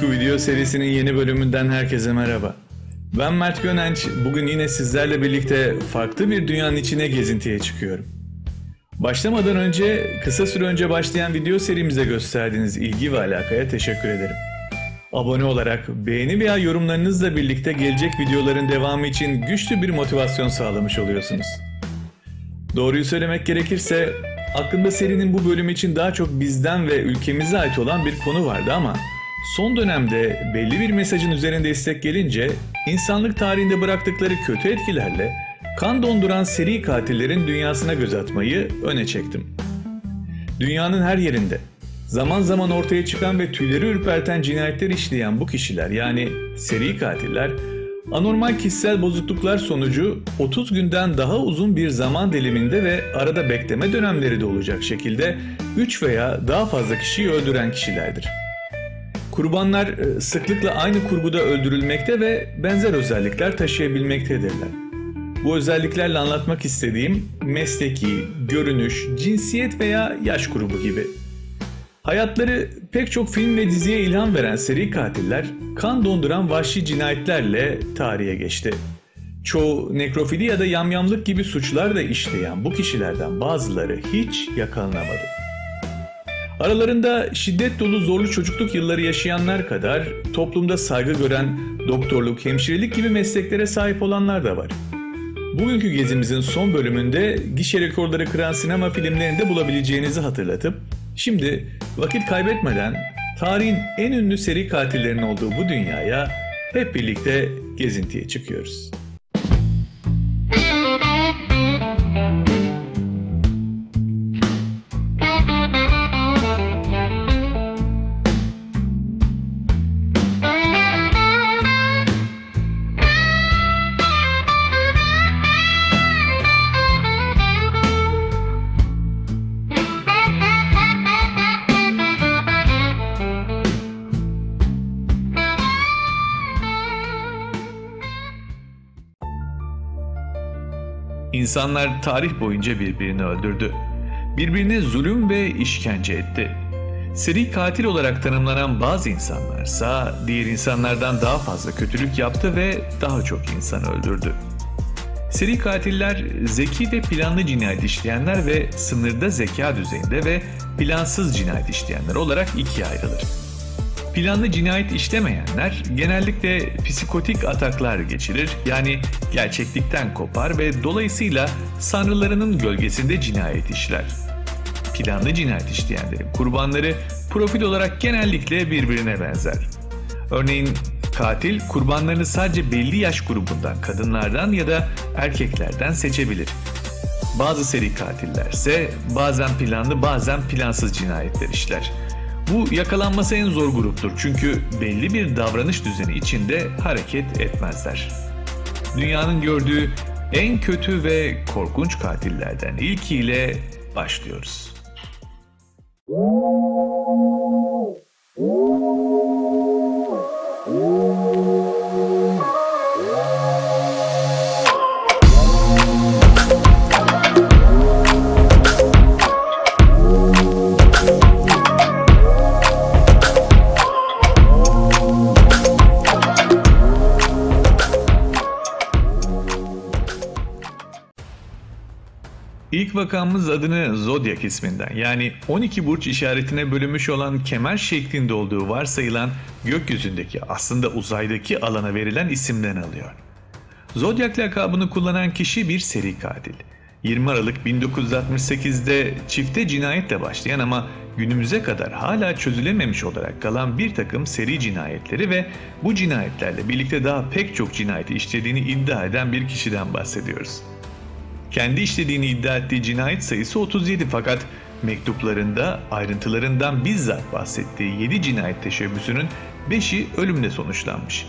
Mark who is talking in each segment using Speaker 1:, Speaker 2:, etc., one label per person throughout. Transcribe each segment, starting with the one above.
Speaker 1: Uyku Video serisinin yeni bölümünden herkese merhaba. Ben Mert Gönenç, bugün yine sizlerle birlikte farklı bir dünyanın içine gezintiye çıkıyorum. Başlamadan önce, kısa süre önce başlayan video serimize gösterdiğiniz ilgi ve alakaya teşekkür ederim. Abone olarak, beğeni veya yorumlarınızla birlikte gelecek videoların devamı için güçlü bir motivasyon sağlamış oluyorsunuz. Doğruyu söylemek gerekirse, aklımda serinin bu bölümü için daha çok bizden ve ülkemize ait olan bir konu vardı ama son dönemde belli bir mesajın üzerinde istek gelince insanlık tarihinde bıraktıkları kötü etkilerle kan donduran seri katillerin dünyasına göz atmayı öne çektim. Dünyanın her yerinde zaman zaman ortaya çıkan ve tüyleri ürperten cinayetler işleyen bu kişiler, yani seri katiller, anormal kişisel bozukluklar sonucu 30 günden daha uzun bir zaman diliminde ve arada bekleme dönemleri de olacak şekilde 3 veya daha fazla kişiyi öldüren kişilerdir. Kurbanlar sıklıkla aynı kurguda öldürülmekte ve benzer özellikler taşıyabilmektedirler. Bu özelliklerle anlatmak istediğim mesleki, görünüş, cinsiyet veya yaş grubu gibi. Hayatları pek çok film ve diziye ilham veren seri katiller, kan donduran vahşi cinayetlerle tarihe geçti. Çoğu nekrofili ya da yamyamlık gibi suçlar da işleyen bu kişilerden bazıları hiç yakalanamadı. Aralarında şiddet dolu zorlu çocukluk yılları yaşayanlar kadar toplumda saygı gören doktorluk, hemşirelik gibi mesleklere sahip olanlar da var. Bugünkü gezimizin son bölümünde gişe rekorları kıran sinema filmlerinde bulabileceğinizi hatırlatıp, şimdi vakit kaybetmeden tarihin en ünlü seri katillerinin olduğu bu dünyaya hep birlikte gezintiye çıkıyoruz. İnsanlar tarih boyunca birbirini öldürdü. Birbirine zulüm ve işkence etti. Seri katil olarak tanımlanan bazı insanlarsa diğer insanlardan daha fazla kötülük yaptı ve daha çok insan öldürdü. Seri katiller zeki ve planlı cinayet işleyenler ve sınırda zeka düzeyinde ve plansız cinayet işleyenler olarak ikiye ayrılır. Planlı cinayet işlemeyenler genellikle psikotik ataklar geçirir, yani gerçeklikten kopar ve dolayısıyla sanrılarının gölgesinde cinayet işler. Planlı cinayet işleyenlerin kurbanları profil olarak genellikle birbirine benzer. Örneğin katil kurbanlarını sadece belli yaş grubundan, kadınlardan ya da erkeklerden seçebilir. Bazı seri katillerse bazen planlı bazen plansız cinayetler işler. Bu yakalanması en zor gruptur çünkü belli bir davranış düzeni içinde hareket etmezler. Dünyanın gördüğü en kötü ve korkunç katillerden ilkiyle başlıyoruz. İlk vakamız adını Zodiac isminden, yani 12 burç işaretine bölünmüş olan kemer şeklinde olduğu varsayılan gökyüzündeki, aslında uzaydaki alana verilen isimden alıyor. Zodiac lakabını kullanan kişi bir seri katil. 20 Aralık 1968'de çifte cinayetle başlayan ama günümüze kadar hala çözülememiş olarak kalan bir takım seri cinayetleri ve bu cinayetlerle birlikte daha pek çok cinayeti işlediğini iddia eden bir kişiden bahsediyoruz. Kendi işlediğini iddia ettiği cinayet sayısı 37 fakat mektuplarında ayrıntılarından bizzat bahsettiği 7 cinayet teşebbüsünün 5'i ölümle sonuçlanmış.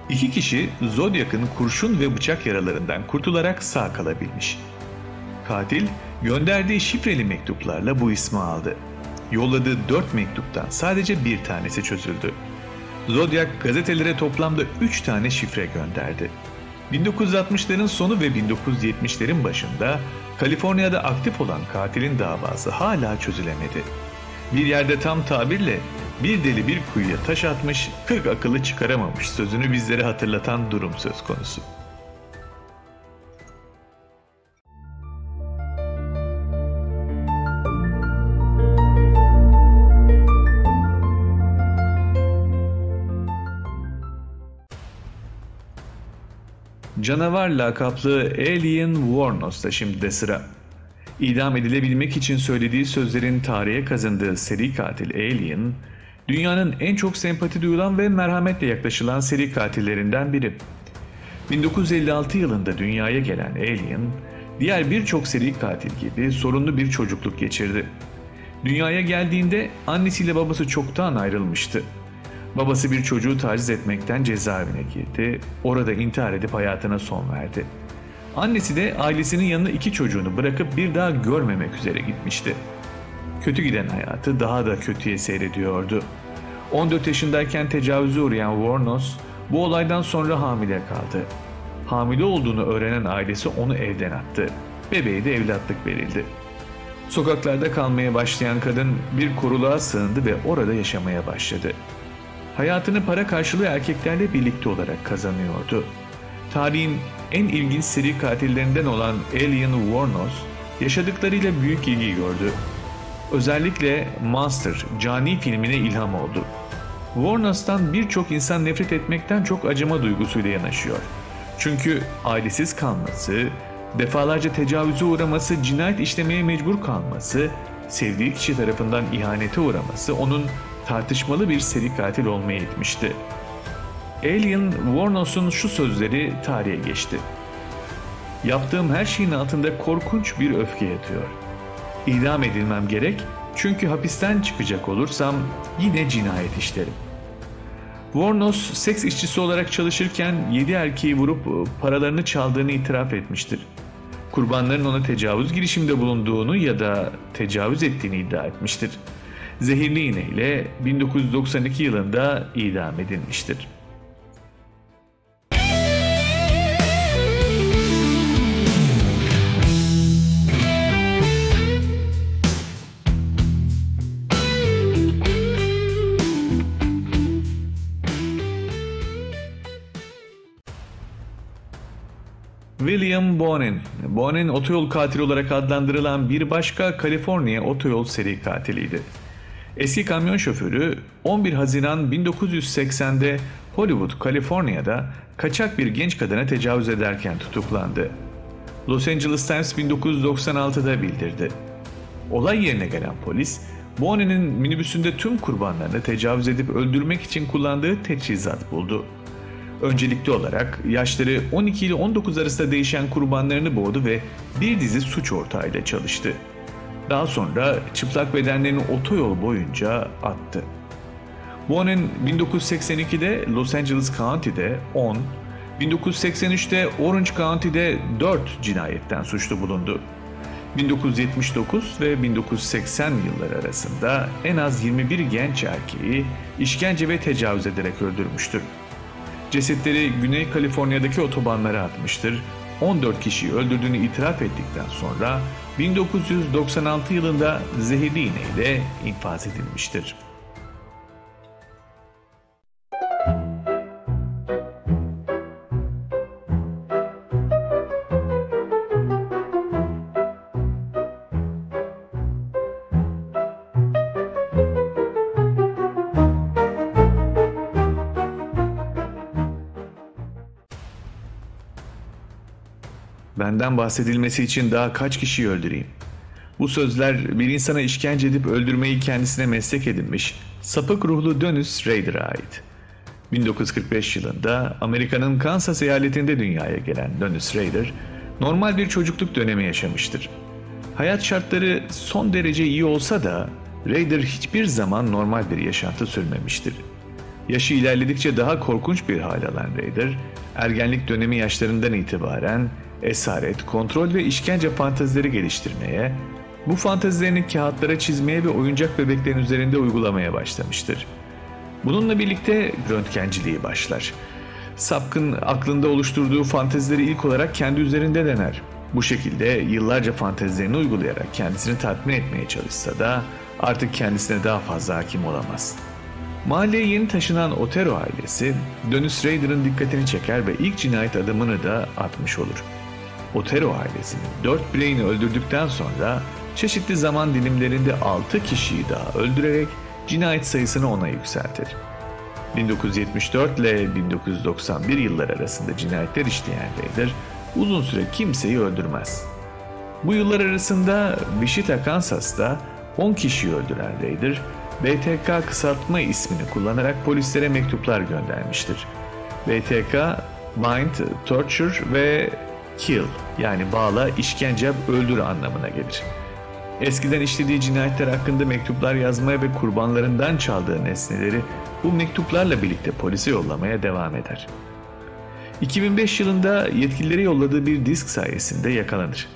Speaker 1: 2 kişi Zodiac'ın kurşun ve bıçak yaralarından kurtularak sağ kalabilmiş. Katil gönderdiği şifreli mektuplarla bu ismi aldı. Yolladığı 4 mektuptan sadece bir tanesi çözüldü. Zodiac gazetelere toplamda 3 tane şifre gönderdi. 1960'ların sonu ve 1970'lerin başında Kaliforniya'da aktif olan katilin davası hala çözülemedi. Bir yerde tam tabirle bir deli bir kuyuya taş atmış, 40 akıllı çıkaramamış sözünü bizlere hatırlatan durum söz konusu. Canavar lakaplı Alien Wuornos'ta şimdi de sıra. İdam edilebilmek için söylediği sözlerin tarihe kazındığı seri katil Alien, dünyanın en çok sempati duyulan ve merhametle yaklaşılan seri katillerinden biri. 1956 yılında dünyaya gelen Alien, diğer birçok seri katil gibi sorunlu bir çocukluk geçirdi. Dünyaya geldiğinde annesiyle babası çoktan ayrılmıştı. Babası bir çocuğu taciz etmekten cezaevine girdi, orada intihar edip hayatına son verdi. Annesi de ailesinin yanına 2 çocuğunu bırakıp bir daha görmemek üzere gitmişti. Kötü giden hayatı daha da kötüye seyrediyordu. 14 yaşındayken tecavüze uğrayan Wuornos bu olaydan sonra hamile kaldı. Hamile olduğunu öğrenen ailesi onu evden attı. Bebeğe de evlatlık verildi. Sokaklarda kalmaya başlayan kadın bir koruluğa sığındı ve orada yaşamaya başladı. Hayatını para karşılığı erkeklerle birlikte olarak kazanıyordu. Tarihin en ilginç seri katillerinden olan Alien Wuornos yaşadıklarıyla büyük ilgi gördü. Özellikle Monster, Cani filmine ilham oldu. Wuornos'tan birçok insan nefret etmekten çok acıma duygusuyla yanaşıyor. Çünkü ailesiz kalması, defalarca tecavüze uğraması, cinayet işlemeye mecbur kalması, sevdiği kişi tarafından ihanete uğraması onun tartışmalı bir seri katil olmaya itmişti. Alien Wuornos'un şu sözleri tarihe geçti. "Yaptığım her şeyin altında korkunç bir öfke yatıyor. İdam edilmem gerek çünkü hapisten çıkacak olursam yine cinayet işlerim." Wuornos seks işçisi olarak çalışırken 7 erkeği vurup paralarını çaldığını itiraf etmiştir. Kurbanların ona tecavüz girişiminde bulunduğunu ya da tecavüz ettiğini iddia etmiştir. Zehirli iğneyle 1992 yılında idam edilmiştir. William Bonin. Bonin otoyol katili olarak adlandırılan bir başka Kaliforniya otoyol seri katiliydi. Eski kamyon şoförü 11 Haziran 1980'de Hollywood, Kaliforniya'da kaçak bir genç kadına tecavüz ederken tutuklandı. Los Angeles Times 1996'da bildirdi. Olay yerine gelen polis, Bonin'in minibüsünde tüm kurbanlarını tecavüz edip öldürmek için kullandığı teçhizat buldu. Öncelikli olarak yaşları 12 ile 19 arasında değişen kurbanlarını boğdu ve bir dizi suç ortağıyla çalıştı. Daha sonra çıplak bedenlerini otoyol boyunca attı. Bonin 1982'de Los Angeles County'de 10, 1983'te Orange County'de 4 cinayetten suçlu bulundu. 1979 ve 1980 yılları arasında en az 21 genç erkeği işkence ve tecavüz ederek öldürmüştür. Cesetleri Güney Kaliforniya'daki otobanlara atmıştır. 14 kişiyi öldürdüğünü itiraf ettikten sonra 1996 yılında zehirli iğneyle infaz edilmiştir. Benden bahsedilmesi için daha kaç kişiyi öldüreyim? Bu sözler bir insana işkence edip öldürmeyi kendisine meslek edinmiş sapık ruhlu Dennis Rader'a ait. 1945 yılında Amerika'nın Kansas eyaletinde dünyaya gelen Dennis Rader, normal bir çocukluk dönemi yaşamıştır. Hayat şartları son derece iyi olsa da Rader hiçbir zaman normal bir yaşantı sürmemiştir. Yaşı ilerledikçe daha korkunç bir hal alan Rader, ergenlik dönemi yaşlarından itibaren esaret, kontrol ve işkence fantezileri geliştirmeye, bu fantezilerini kağıtlara çizmeye ve oyuncak bebeklerin üzerinde uygulamaya başlamıştır. Bununla birlikte röntgenciliği başlar. Sapkın aklında oluşturduğu fantezileri ilk olarak kendi üzerinde dener. Bu şekilde yıllarca fantezilerini uygulayarak kendisini tatmin etmeye çalışsa da artık kendisine daha fazla hakim olamaz. Mahalleye yeni taşınan Otero ailesi, Dennis Rader'ın dikkatini çeker ve ilk cinayet adımını da atmış olur. Otero ailesinin 4 bireyini öldürdükten sonra çeşitli zaman dilimlerinde 6 kişiyi daha öldürerek cinayet sayısını 10'a yükseltir. 1974 ile 1991 yılları arasında cinayetler işleyen Rader uzun süre kimseyi öldürmez. Bu yıllar arasında Wichita, Kansas'ta 10 kişiyi öldüren Rader, BTK kısaltma ismini kullanarak polislere mektuplar göndermiştir. BTK, Bind, Torture ve Kill yani bağla, işkence yap, öldür anlamına gelir. Eskiden işlediği cinayetler hakkında mektuplar yazmaya ve kurbanlarından çaldığı nesneleri bu mektuplarla birlikte polise yollamaya devam eder. 2005 yılında yetkilileri yolladığı bir disk sayesinde yakalanır.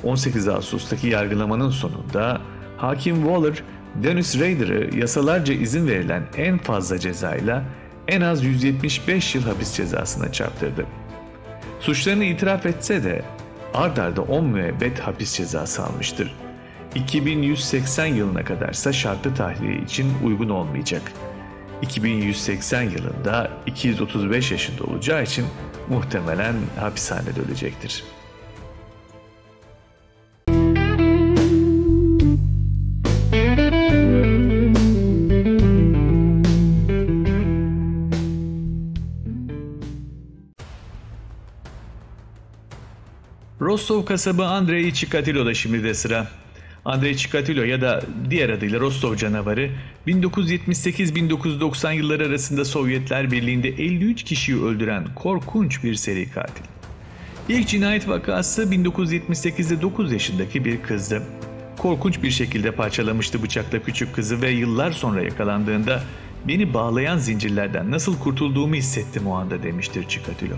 Speaker 1: 18 Ağustos'taki yargılamanın sonunda hakim Waller, Dennis Rader'ı yasalarca izin verilen en fazla cezayla en az 175 yıl hapis cezasına çarptırdı. Suçlarını itiraf etse de ard arda 10 müebbet hapis cezası almıştır. 2180 yılına kadarsa şartlı tahliye için uygun olmayacak. 2180 yılında 235 yaşında olacağı için muhtemelen hapishanede ölecektir. Rostov kasabı Andrei Chikatilo'da şimdi de sıra. Andrei Chikatilo ya da diğer adıyla Rostov canavarı 1978-1990 yılları arasında Sovyetler Birliği'nde 53 kişiyi öldüren korkunç bir seri katil. İlk cinayet vakası 1978'de 9 yaşındaki bir kızdı. Korkunç bir şekilde parçalamıştı bıçakla küçük kızı ve yıllar sonra yakalandığında "Beni bağlayan zincirlerden nasıl kurtulduğumu hissettim o anda," demiştir Chikatilo.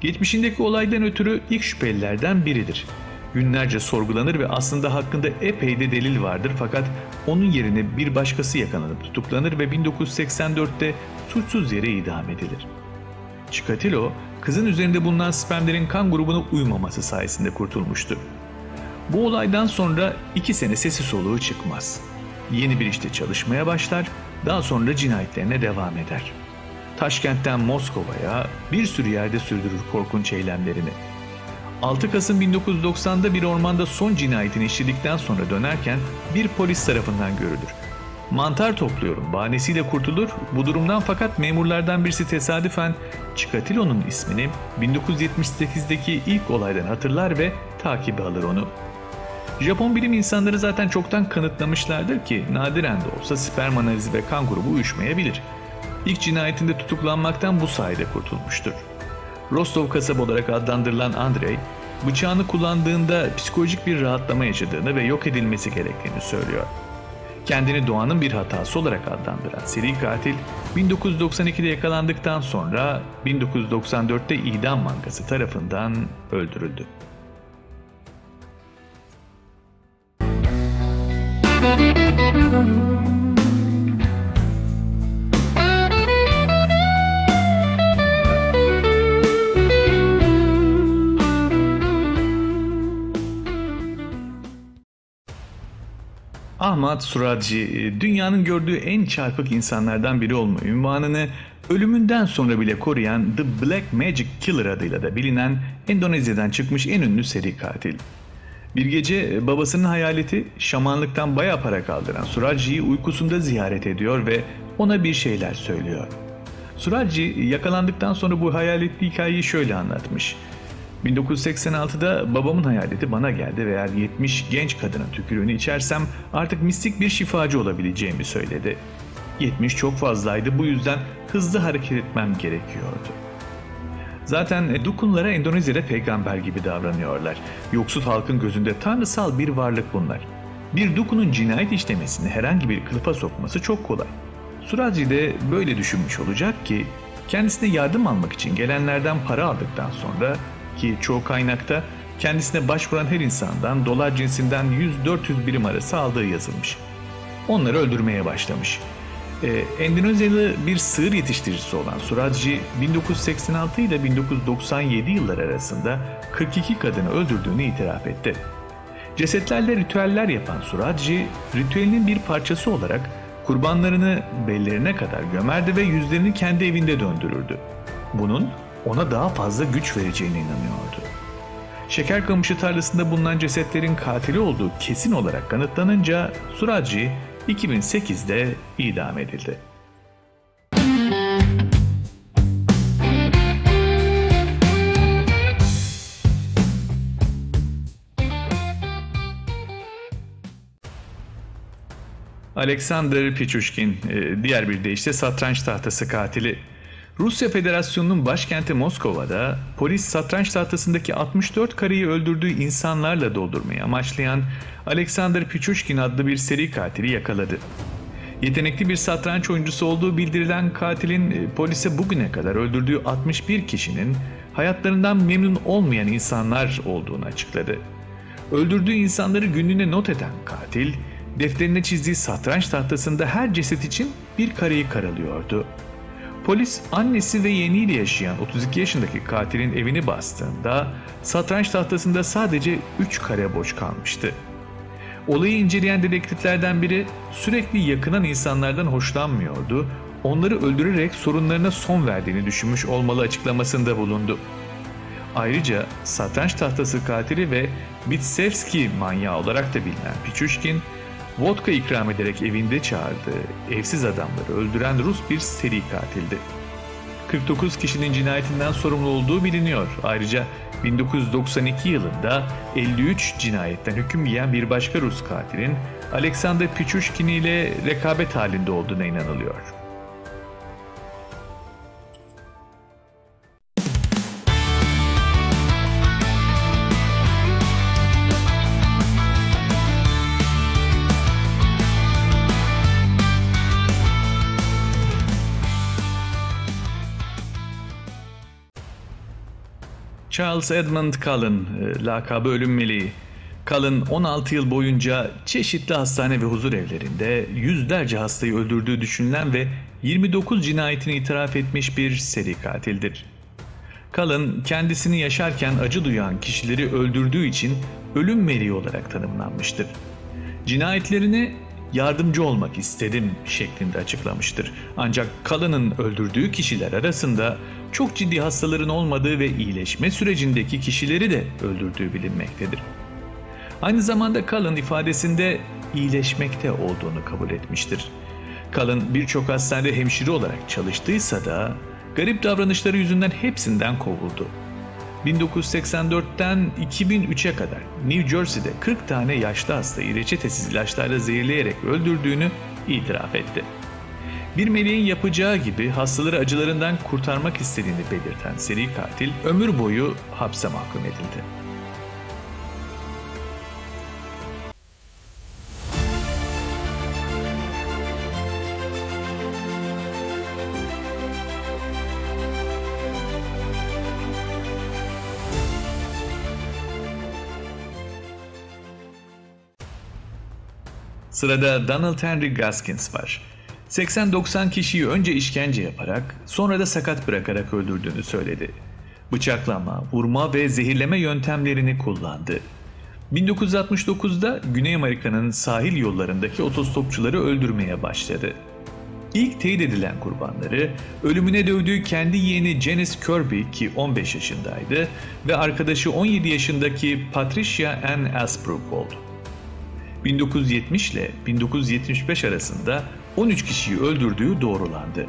Speaker 1: Geçmişindeki olaydan ötürü ilk şüphelilerden biridir. Günlerce sorgulanır ve aslında hakkında epey de delil vardır, fakat onun yerine bir başkası yakalanıp tutuklanır ve 1984'te suçsuz yere idam edilir. Chikatilo, kızın üzerinde bulunan spermlerin kan grubuna uymaması sayesinde kurtulmuştu. Bu olaydan sonra 2 sene sesi soluğu çıkmaz. Yeni bir işte çalışmaya başlar, daha sonra cinayetlerine devam eder. Taşkent'ten Moskova'ya bir sürü yerde sürdürür korkunç eylemlerini. 6 Kasım 1990'da bir ormanda son cinayetini işledikten sonra dönerken bir polis tarafından görülür. "Mantar topluyorum" bahanesiyle kurtulur bu durumdan, fakat memurlardan birisi tesadüfen Chikatilo'nun ismini 1978'deki ilk olaydan hatırlar ve takibe alır onu. Japon bilim insanları zaten çoktan kanıtlamışlardır ki nadiren de olsa sperm analizi ve kan grubu uyuşmayabilir. İlk cinayetinde tutuklanmaktan bu sayede kurtulmuştur. Rostov kasabı olarak adlandırılan Andrei, bıçağını kullandığında psikolojik bir rahatlama yaşadığını ve yok edilmesi gerektiğini söylüyor. Kendini doğanın bir hatası olarak adlandıran seri katil, 1992'de yakalandıktan sonra 1994'te idam mangası tarafından öldürüldü. Ahmad Suradji, dünyanın gördüğü en çarpık insanlardan biri olma unvanını ölümünden sonra bile koruyan The Black Magic Killer adıyla da bilinen Endonezya'dan çıkmış en ünlü seri katil. Bir gece babasının hayaleti şamanlıktan bayağı para kaldıran Suradji'yi uykusunda ziyaret ediyor ve ona bir şeyler söylüyor. Suradji yakalandıktan sonra bu hayaletli hikayeyi şöyle anlatmış. 1986'da babamın hayaleti bana geldi ve eğer 70 genç kadının tükürüğünü içersem artık mistik bir şifacı olabileceğimi söyledi. 70 çok fazlaydı, bu yüzden hızlı hareket etmem gerekiyordu. Zaten Dukunlara Endonezya'da peygamber gibi davranıyorlar. Yoksul halkın gözünde tanrısal bir varlık bunlar. Bir Dukun'un cinayet işlemesini herhangi bir kılıfa sokması çok kolay. Suradji de böyle düşünmüş olacak ki kendisine yardım almak için gelenlerden para aldıktan sonra, ki çoğu kaynakta kendisine başvuran her insandan dolar cinsinden 100-400 birim arası aldığı yazılmış. Onları öldürmeye başlamış. Endonezyalı bir sığır yetiştiricisi olan Suradji 1986 ile 1997 yılları arasında 42 kadını öldürdüğünü itiraf etti. Cesetlerle ritüeller yapan Suradji, ritüelinin bir parçası olarak Kurbanlarını bellerine kadar gömerdi ve yüzlerini kendi evinde döndürürdü. Bunun ona daha fazla güç vereceğine inanıyordu. Şeker kamışı tarlasında bulunan cesetlerin katili olduğu kesin olarak kanıtlanınca Surajji 2008'de idam edildi. Alexander Pichushkin, diğer bir deyişle satranç tahtası katili. Rusya Federasyonu'nun başkenti Moskova'da polis satranç tahtasındaki 64 kareyi öldürdüğü insanlarla doldurmayı amaçlayan Alexander Pichushkin adlı bir seri katili yakaladı. Yetenekli bir satranç oyuncusu olduğu bildirilen katilin polise bugüne kadar öldürdüğü 61 kişinin hayatlarından memnun olmayan insanlar olduğunu açıkladı. Öldürdüğü insanları günlüğüne not eden katil, defterine çizdiği satranç tahtasında her ceset için bir kareyi karalıyordu. Polis annesi ve yeğeniyle yaşayan 32 yaşındaki katilin evini bastığında satranç tahtasında sadece 3 kare boş kalmıştı. Olayı inceleyen dedektiflerden biri sürekli yakınan insanlardan hoşlanmıyordu, onları öldürerek sorunlarına son verdiğini düşünmüş olmalı açıklamasında bulundu. Ayrıca satranç tahtası katili ve Bitsevski manyağı olarak da bilinen Pichushkin, vodka ikram ederek evinde çağırdığı evsiz adamları öldüren Rus bir seri katildi. 49 kişinin cinayetinden sorumlu olduğu biliniyor. Ayrıca 1992 yılında 53 cinayetten hüküm giyen bir başka Rus katilin Alexander Pichushkin ile rekabet halinde olduğuna inanılıyor. Charles Edmund Cullen, lakabı Ölüm Meleği. Cullen 16 yıl boyunca çeşitli hastane ve huzurevlerinde yüzlerce hastayı öldürdüğü düşünülen ve 29 cinayetini itiraf etmiş bir seri katildir. Cullen kendisini yaşarken acı duyan kişileri öldürdüğü için ölüm meleği olarak tanımlanmıştır. Cinayetlerini yardımcı olmak istedim şeklinde açıklamıştır. Ancak Cullen'ın öldürdüğü kişiler arasında çok ciddi hastaların olmadığı ve iyileşme sürecindeki kişileri de öldürdüğü bilinmektedir. Aynı zamanda Cullen ifadesinde iyileşmekte olduğunu kabul etmiştir. Cullen birçok hastanede hemşire olarak çalıştıysa da garip davranışları yüzünden hepsinden kovuldu. 1984'ten 2003'e kadar New Jersey'de 40 tane yaşlı hastayı reçetesiz ilaçlarla zehirleyerek öldürdüğünü itiraf etti. Bir meleğin yapacağı gibi hastaları acılarından kurtarmak istediğini belirten seri katil ömür boyu hapse mahkum edildi. Sırada Donald Henry Gaskins var. 80-90 kişiyi önce işkence yaparak sonra da sakat bırakarak öldürdüğünü söyledi. Bıçaklama, vurma ve zehirleme yöntemlerini kullandı. 1969'da Güney Amerika'nın sahil yollarındaki otostopçuları öldürmeye başladı. İlk teyit edilen kurbanları ölümüne dövdüğü kendi yeğeni Janice Kirby ki 15 yaşındaydı ve arkadaşı 17 yaşındaki Patricia Ann Asbrook oldu. 1970 ile 1975 arasında 13 kişiyi öldürdüğü doğrulandı.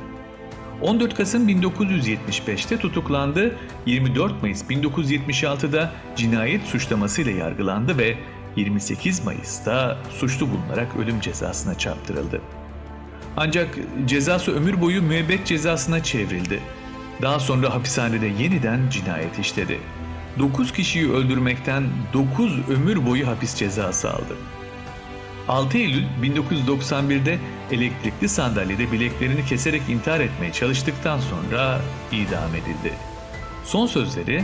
Speaker 1: 14 Kasım 1975'te tutuklandı, 24 Mayıs 1976'da cinayet suçlamasıyla yargılandı ve 28 Mayıs'ta suçlu bulunarak ölüm cezasına çarptırıldı. Ancak cezası ömür boyu müebbet cezasına çevrildi. Daha sonra hapishanede yeniden cinayet işledi. 9 kişiyi öldürmekten 9 ömür boyu hapis cezası aldı. 6 Eylül 1991'de elektrikli sandalyede bileklerini keserek intihar etmeye çalıştıktan sonra idam edildi. Son sözleri,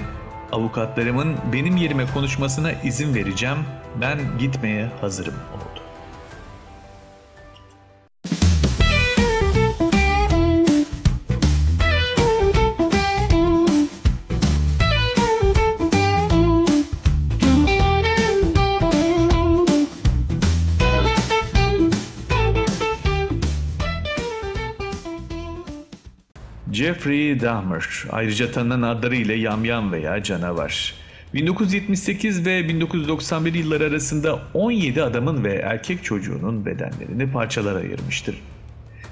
Speaker 1: "Avukatlarımın benim yerime konuşmasına izin vereceğim, ben gitmeye hazırım" oldu. Jeffrey Dahmer, ayrıca tanınan adlarıyla Yamyam veya Canavar. 1978 ve 1991 yılları arasında 17 adamın ve erkek çocuğunun bedenlerini parçalara ayırmıştır.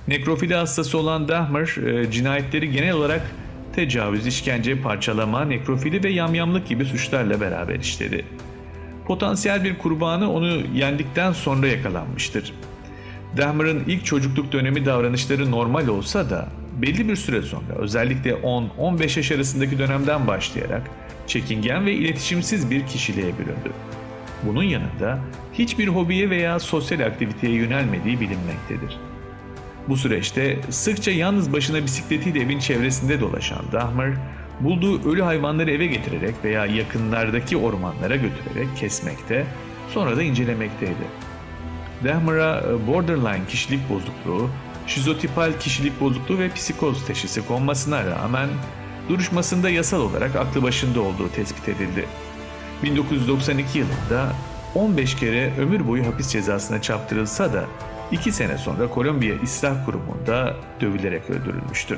Speaker 1: Nekrofili hastası olan Dahmer, cinayetleri genel olarak tecavüz, işkence, parçalama, nekrofili ve yamyamlık gibi suçlarla beraber işledi. Potansiyel bir kurbanı onu yendikten sonra yakalanmıştır. Dahmer'ın ilk çocukluk dönemi davranışları normal olsa da belli bir süre sonra, özellikle 10-15 yaş arasındaki dönemden başlayarak çekingen ve iletişimsiz bir kişiliğe büründü. Bunun yanında hiçbir hobiye veya sosyal aktiviteye yönelmediği bilinmektedir. Bu süreçte sıkça yalnız başına bisikletiyle evin çevresinde dolaşan Dahmer, bulduğu ölü hayvanları eve getirerek veya yakınlardaki ormanlara götürerek kesmekte, sonra da incelemekteydi. Dahmer'a borderline kişilik bozukluğu, şizotipal kişilik bozukluğu ve psikoz teşhisi konmasına rağmen duruşmasında yasal olarak aklı başında olduğu tespit edildi. 1992 yılında 15 kere ömür boyu hapis cezasına çarptırılsa da 2 sene sonra Kolombiya İslah Kurumu'nda dövülerek öldürülmüştür.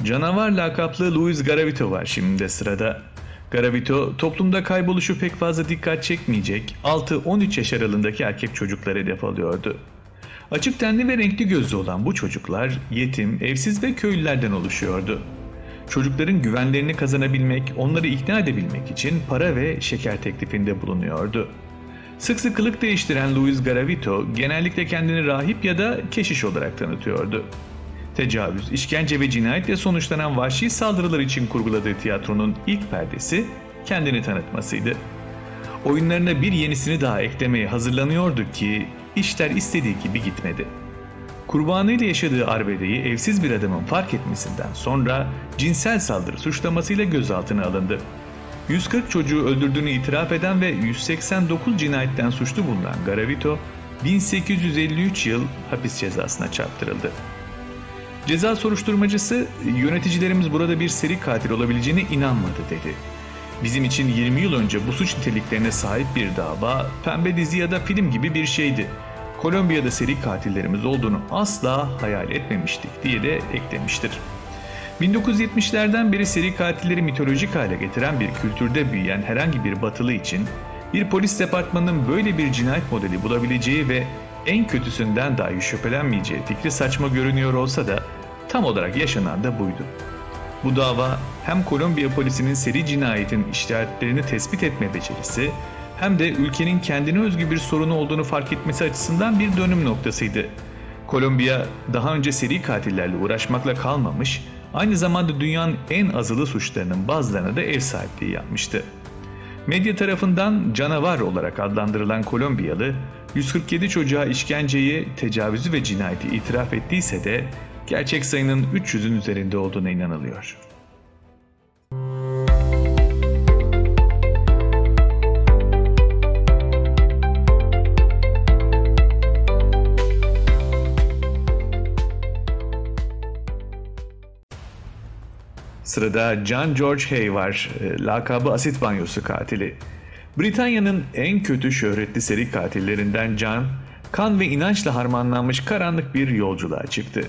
Speaker 1: Canavar lakaplı Luis Garavito var şimdi de sırada. Garavito, toplumda kayboluşu pek fazla dikkat çekmeyecek 6-13 yaş aralığındaki erkek çocukları hedef alıyordu. Açık tenli ve renkli gözlü olan bu çocuklar yetim, evsiz ve köylülerden oluşuyordu. Çocukların güvenlerini kazanabilmek, onları ikna edebilmek için para ve şeker teklifinde bulunuyordu. Sık sık kılık değiştiren Luis Garavito genellikle kendini rahip ya da keşiş olarak tanıtıyordu. Tecavüz, işkence ve cinayetle sonuçlanan vahşi saldırılar için kurguladığı tiyatronun ilk perdesi kendini tanıtmasıydı. Oyunlarına bir yenisini daha eklemeye hazırlanıyordu ki işler istediği gibi gitmedi. Kurbanıyla yaşadığı arbedeyi evsiz bir adamın fark etmesinden sonra cinsel saldırı suçlamasıyla gözaltına alındı. 140 çocuğu öldürdüğünü itiraf eden ve 189 cinayetten suçlu bulunan Garavito, 1853 yıl hapis cezasına çarptırıldı. Ceza soruşturmacısı, yöneticilerimiz burada bir seri katil olabileceğine inanmadı dedi. Bizim için 20 yıl önce bu suç niteliklerine sahip bir dava, pembe dizi ya da film gibi bir şeydi. Kolombiya'da seri katillerimiz olduğunu asla hayal etmemiştik diye de eklemiştir. 1970'lerden beri seri katilleri mitolojik hale getiren bir kültürde büyüyen herhangi bir batılı için bir polis departmanının böyle bir cinayet modeli bulabileceği ve en kötüsünden dahi şüphelenmeyeceği fikri saçma görünüyor olsa da tam olarak yaşanan da buydu. Bu dava hem Kolombiya polisinin seri cinayetin işaretlerini tespit etme becerisi hem de ülkenin kendine özgü bir sorunu olduğunu fark etmesi açısından bir dönüm noktasıydı. Kolombiya daha önce seri katillerle uğraşmakla kalmamış, aynı zamanda dünyanın en azılı suçlarının bazılarına da ev sahipliği yapmıştı. Medya tarafından canavar olarak adlandırılan Kolombiyalı, 147 çocuğa işkenceyi, tecavüzü ve cinayeti itiraf ettiyse de gerçek sayının 300'ün üzerinde olduğuna inanılıyor. Sırada John George Hay var, lakabı asit banyosu katili. Britanya'nın en kötü şöhretli seri katillerinden John, kan ve inançla harmanlanmış karanlık bir yolculuğa çıktı.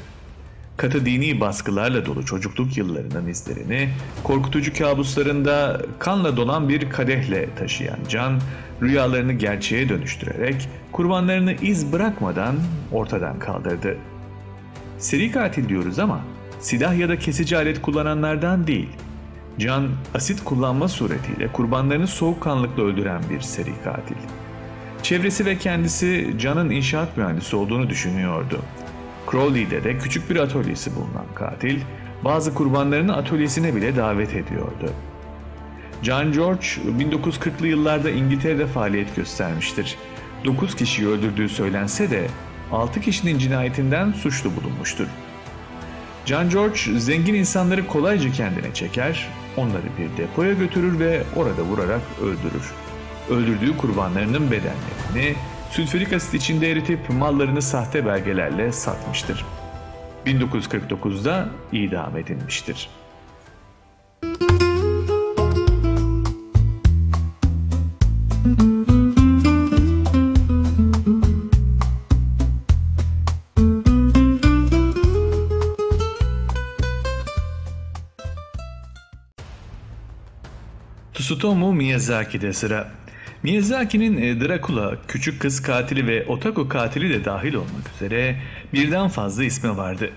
Speaker 1: Katı dini baskılarla dolu çocukluk yıllarının izlerini, korkutucu kabuslarında kanla dolan bir kadehle taşıyan John, rüyalarını gerçeğe dönüştürerek kurbanlarını iz bırakmadan ortadan kaldırdı. Seri katil diyoruz ama silah ya da kesici alet kullananlardan değil. John, asit kullanma suretiyle kurbanlarını soğukkanlılıkla öldüren bir seri katil. Çevresi ve kendisi John'ın inşaat mühendisi olduğunu düşünüyordu. Crowley'de de küçük bir atölyesi bulunan katil, bazı kurbanlarını atölyesine bile davet ediyordu. John George, 1940'lı yıllarda İngiltere'de faaliyet göstermiştir. 9 kişiyi öldürdüğü söylense de 6 kişinin cinayetinden suçlu bulunmuştur. John George, zengin insanları kolayca kendine çeker, onları bir depoya götürür ve orada vurarak öldürür. Öldürdüğü kurbanlarının bedenlerini sülfürik asit içinde eritip mallarını sahte belgelerle satmıştır. 1949'da idam edilmiştir. Tsutomu Miyazaki'de sıra. Miyazaki'nin Dracula, Küçük Kız Katili ve Otaku Katili de dahil olmak üzere birden fazla ismi vardı.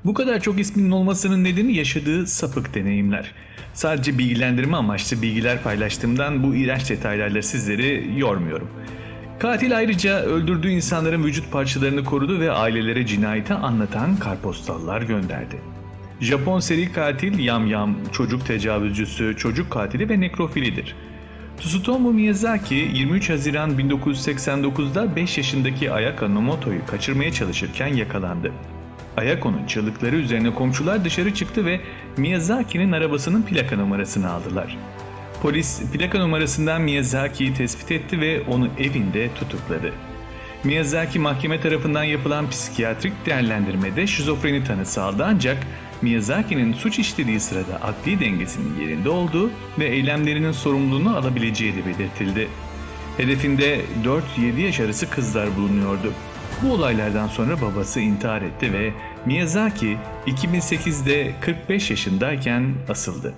Speaker 1: Bu kadar çok isminin olmasının nedeni yaşadığı sapık deneyimler. Sadece bilgilendirme amaçlı bilgiler paylaştığımdan bu iğrenç detaylarla sizleri yormuyorum. Katil ayrıca öldürdüğü insanların vücut parçalarını korudu ve ailelere cinayeti anlatan kartpostallar gönderdi. Japon seri katil yamyam, çocuk tecavüzcüsü, çocuk katili ve nekrofilidir. Tsutomu Miyazaki 23 Haziran 1989'da 5 yaşındaki Ayaka Nomoto'yu kaçırmaya çalışırken yakalandı. Ayako'nun çığlıkları üzerine komşular dışarı çıktı ve Miyazaki'nin arabasının plaka numarasını aldılar. Polis plaka numarasından Miyazaki'yi tespit etti ve onu evinde tutukladı. Miyazaki mahkeme tarafından yapılan psikiyatrik değerlendirmede şizofreni tanısı aldı, ancak Miyazaki'nin suç işlediği sırada akli dengesinin yerinde olduğu ve eylemlerinin sorumluluğunu alabileceği de belirtildi. Hedefinde 4-7 yaş arası kızlar bulunuyordu. Bu olaylardan sonra babası intihar etti ve Miyazaki 2008'de 45 yaşındayken asıldı.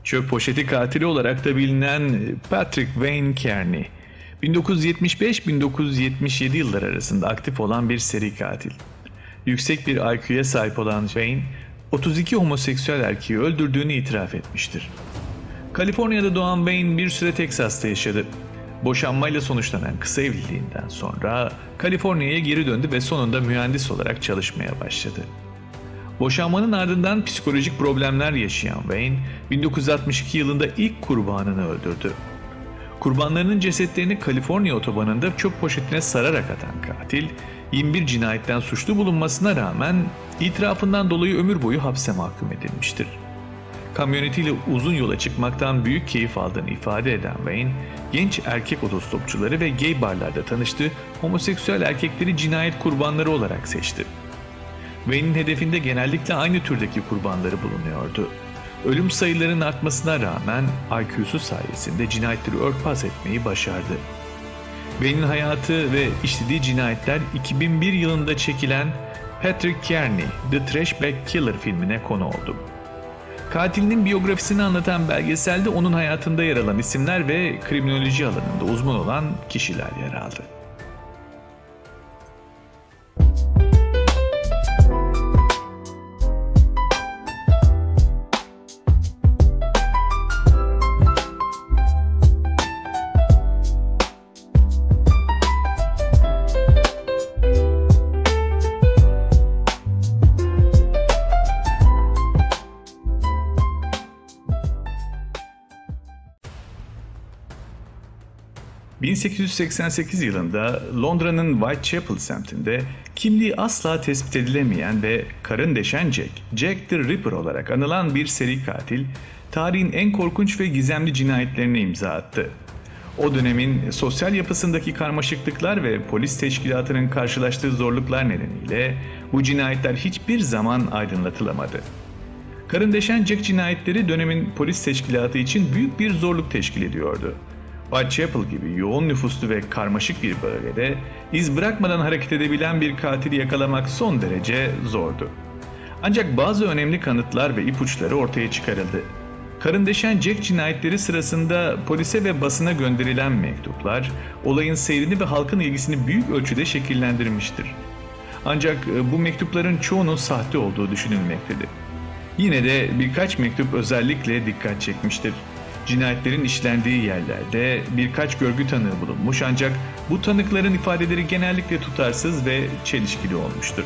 Speaker 1: Çöp poşeti katili olarak da bilinen Patrick Wayne Kearney, 1975-1977 yılları arasında aktif olan bir seri katil. Yüksek bir IQ'ya sahip olan Wayne, 32 homoseksüel erkeği öldürdüğünü itiraf etmiştir. Kaliforniya'da doğan Wayne bir süre Teksas'ta yaşadı. Boşanmayla sonuçlanan kısa evliliğinden sonra Kaliforniya'ya geri döndü ve sonunda mühendis olarak çalışmaya başladı. Boşanmanın ardından psikolojik problemler yaşayan Wayne, 1962 yılında ilk kurbanını öldürdü. Kurbanlarının cesetlerini Kaliforniya otobanında çöp poşetine sararak atan katil, 21 cinayetten suçlu bulunmasına rağmen itirafından dolayı ömür boyu hapse mahkum edilmiştir. Kamyonetiyle uzun yola çıkmaktan büyük keyif aldığını ifade eden Wayne, genç erkek otostopçuları ve gay barlarda tanıştığı homoseksüel erkekleri cinayet kurbanları olarak seçti. Wayne'in hedefinde genellikle aynı türdeki kurbanları bulunuyordu. Ölüm sayılarının artmasına rağmen IQ'su sayesinde cinayetleri örtbas etmeyi başardı. Wayne'in hayatı ve işlediği cinayetler 2001 yılında çekilen Patrick Kearney, The Trashback Killer filmine konu oldu. Katilinin biyografisini anlatan belgeselde onun hayatında yer alan isimler ve kriminoloji alanında uzman olan kişiler yer aldı. 1888 yılında Londra'nın Whitechapel semtinde kimliği asla tespit edilemeyen ve karın deşen Jack the Ripper olarak anılan bir seri katil, tarihin en korkunç ve gizemli cinayetlerine imza attı. O dönemin sosyal yapısındaki karmaşıklıklar ve polis teşkilatının karşılaştığı zorluklar nedeniyle bu cinayetler hiçbir zaman aydınlatılamadı. Karın deşen Jack cinayetleri dönemin polis teşkilatı için büyük bir zorluk teşkil ediyordu. Whitechapel gibi yoğun nüfuslu ve karmaşık bir bölgede iz bırakmadan hareket edebilen bir katili yakalamak son derece zordu. Ancak bazı önemli kanıtlar ve ipuçları ortaya çıkarıldı. Karın deşen Jack cinayetleri sırasında polise ve basına gönderilen mektuplar, olayın seyrini ve halkın ilgisini büyük ölçüde şekillendirmiştir. Ancak bu mektupların çoğunun sahte olduğu düşünülmektedir. Yine de birkaç mektup özellikle dikkat çekmiştir. Cinayetlerin işlendiği yerlerde birkaç görgü tanığı bulunmuş, ancak bu tanıkların ifadeleri genellikle tutarsız ve çelişkili olmuştur.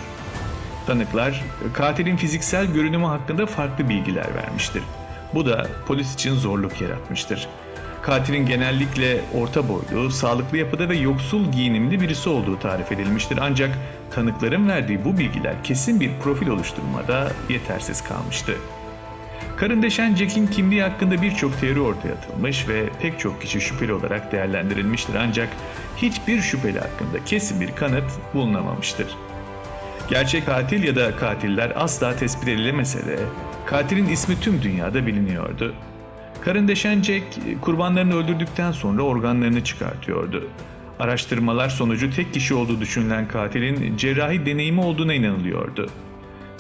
Speaker 1: Tanıklar, katilin fiziksel görünümü hakkında farklı bilgiler vermiştir. Bu da polis için zorluk yaratmıştır. Katilin genellikle orta boylu, sağlıklı yapıda ve yoksul giyinimli birisi olduğu tarif edilmiştir. Ancak tanıkların verdiği bu bilgiler kesin bir profil oluşturmada yetersiz kalmıştı. Karındeşen Jack'in kimliği hakkında birçok teori ortaya atılmış ve pek çok kişi şüpheli olarak değerlendirilmiştir. Ancak hiçbir şüpheli hakkında kesin bir kanıt bulunamamıştır. Gerçek katil ya da katiller asla tespit edilemese de katilin ismi tüm dünyada biliniyordu. Karındeşen Jack kurbanlarını öldürdükten sonra organlarını çıkartıyordu. Araştırmalar sonucu tek kişi olduğu düşünülen katilin cerrahi deneyimi olduğuna inanılıyordu.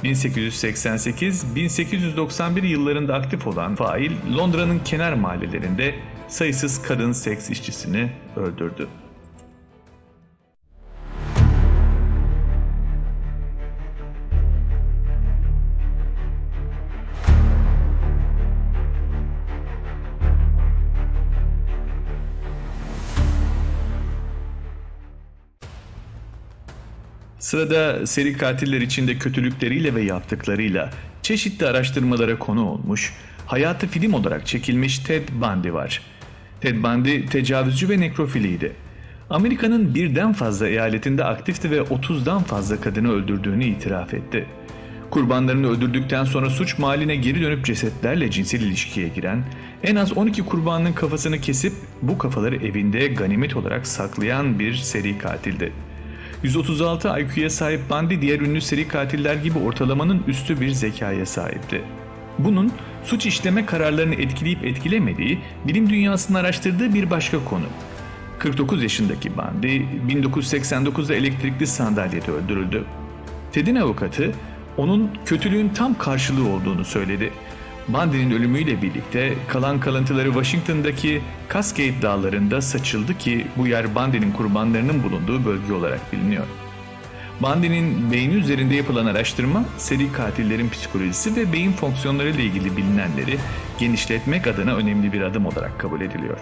Speaker 1: 1888-1891 yıllarında aktif olan fail Londra'nın kenar mahallelerinde sayısız kadın seks işçisini öldürdü. Sırada seri katiller içinde kötülükleriyle ve yaptıklarıyla çeşitli araştırmalara konu olmuş, hayatı film olarak çekilmiş Ted Bundy var. Ted Bundy tecavüzcü ve nekrofiliydi. Amerika'nın birden fazla eyaletinde aktifti ve 30'dan fazla kadını öldürdüğünü itiraf etti. Kurbanlarını öldürdükten sonra suç mahalline geri dönüp cesetlerle cinsel ilişkiye giren, en az 12 kurbanın kafasını kesip bu kafaları evinde ganimet olarak saklayan bir seri katildi. 136 IQ'ya sahip Bundy diğer ünlü seri katiller gibi ortalamanın üstü bir zekaya sahipti. Bunun suç işleme kararlarını etkileyip etkilemediği bilim dünyasının araştırdığı bir başka konu. 49 yaşındaki Bundy 1989'da elektrikli sandalyede öldürüldü. Ted'in avukatı onun kötülüğün tam karşılığı olduğunu söyledi. Bundy'nin ölümüyle birlikte kalan kalıntıları Washington'daki Cascade Dağları'nda saçıldı ki bu yer Bundy'nin kurbanlarının bulunduğu bölge olarak biliniyor. Bundy'nin beyni üzerinde yapılan araştırma, seri katillerin psikolojisi ve beyin fonksiyonları ile ilgili bilinenleri genişletmek adına önemli bir adım olarak kabul ediliyor.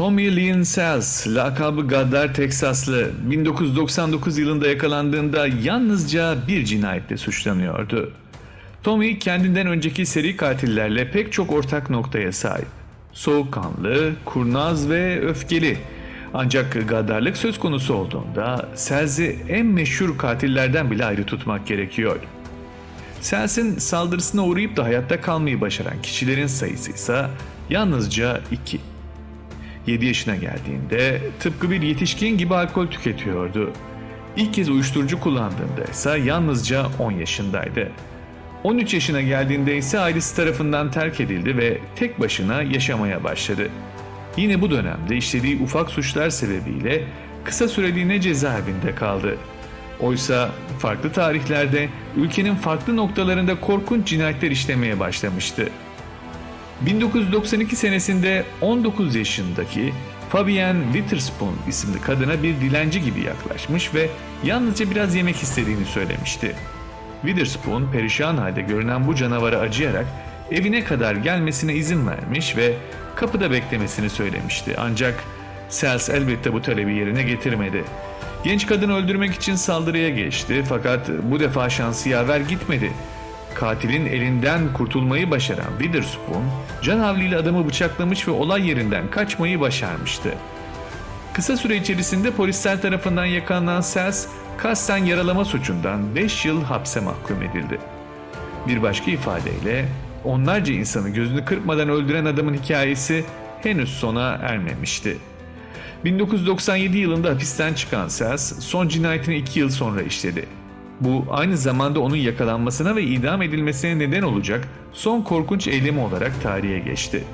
Speaker 1: Tommy Lynn Sells, lakabı Gaddar Teksaslı, 1999 yılında yakalandığında yalnızca bir cinayetle suçlanıyordu. Tommy kendinden önceki seri katillerle pek çok ortak noktaya sahip. Soğukkanlı, kurnaz ve öfkeli. Ancak gaddarlık söz konusu olduğunda Sells'i en meşhur katillerden bile ayrı tutmak gerekiyor. Sells'in saldırısına uğrayıp da hayatta kalmayı başaran kişilerin sayısı ise yalnızca 2. 7 yaşına geldiğinde tıpkı bir yetişkin gibi alkol tüketiyordu. İlk kez uyuşturucu kullandığında ise yalnızca 10 yaşındaydı. 13 yaşına geldiğinde ise ailesi tarafından terk edildi ve tek başına yaşamaya başladı. Yine bu dönemde işlediği ufak suçlar sebebiyle kısa süreliğine cezaevinde kaldı. Oysa farklı tarihlerde ülkenin farklı noktalarında korkunç cinayetler işlemeye başlamıştı. 1992 senesinde 19 yaşındaki Fabienne Witherspoon isimli kadına bir dilenci gibi yaklaşmış ve yalnızca biraz yemek istediğini söylemişti. Witherspoon perişan halde görünen bu canavara acıyarak evine kadar gelmesine izin vermiş ve kapıda beklemesini söylemişti. Ancak Sells elbette bu talebi yerine getirmedi. Genç kadını öldürmek için saldırıya geçti fakat bu defa şansı yaver gitmedi. Katilin elinden kurtulmayı başaran Witherspoon, canhavliyle adamı bıçaklamış ve olay yerinden kaçmayı başarmıştı. Kısa süre içerisinde polisler tarafından yakalanan Sells, kasten yaralama suçundan 5 yıl hapse mahkum edildi. Bir başka ifadeyle, onlarca insanı gözünü kırpmadan öldüren adamın hikayesi henüz sona ermemişti. 1997 yılında hapisten çıkan Sells, son cinayetini 2 yıl sonra işledi. Bu aynı zamanda onun yakalanmasına ve idam edilmesine neden olacak son korkunç eylemi olarak tarihe geçti.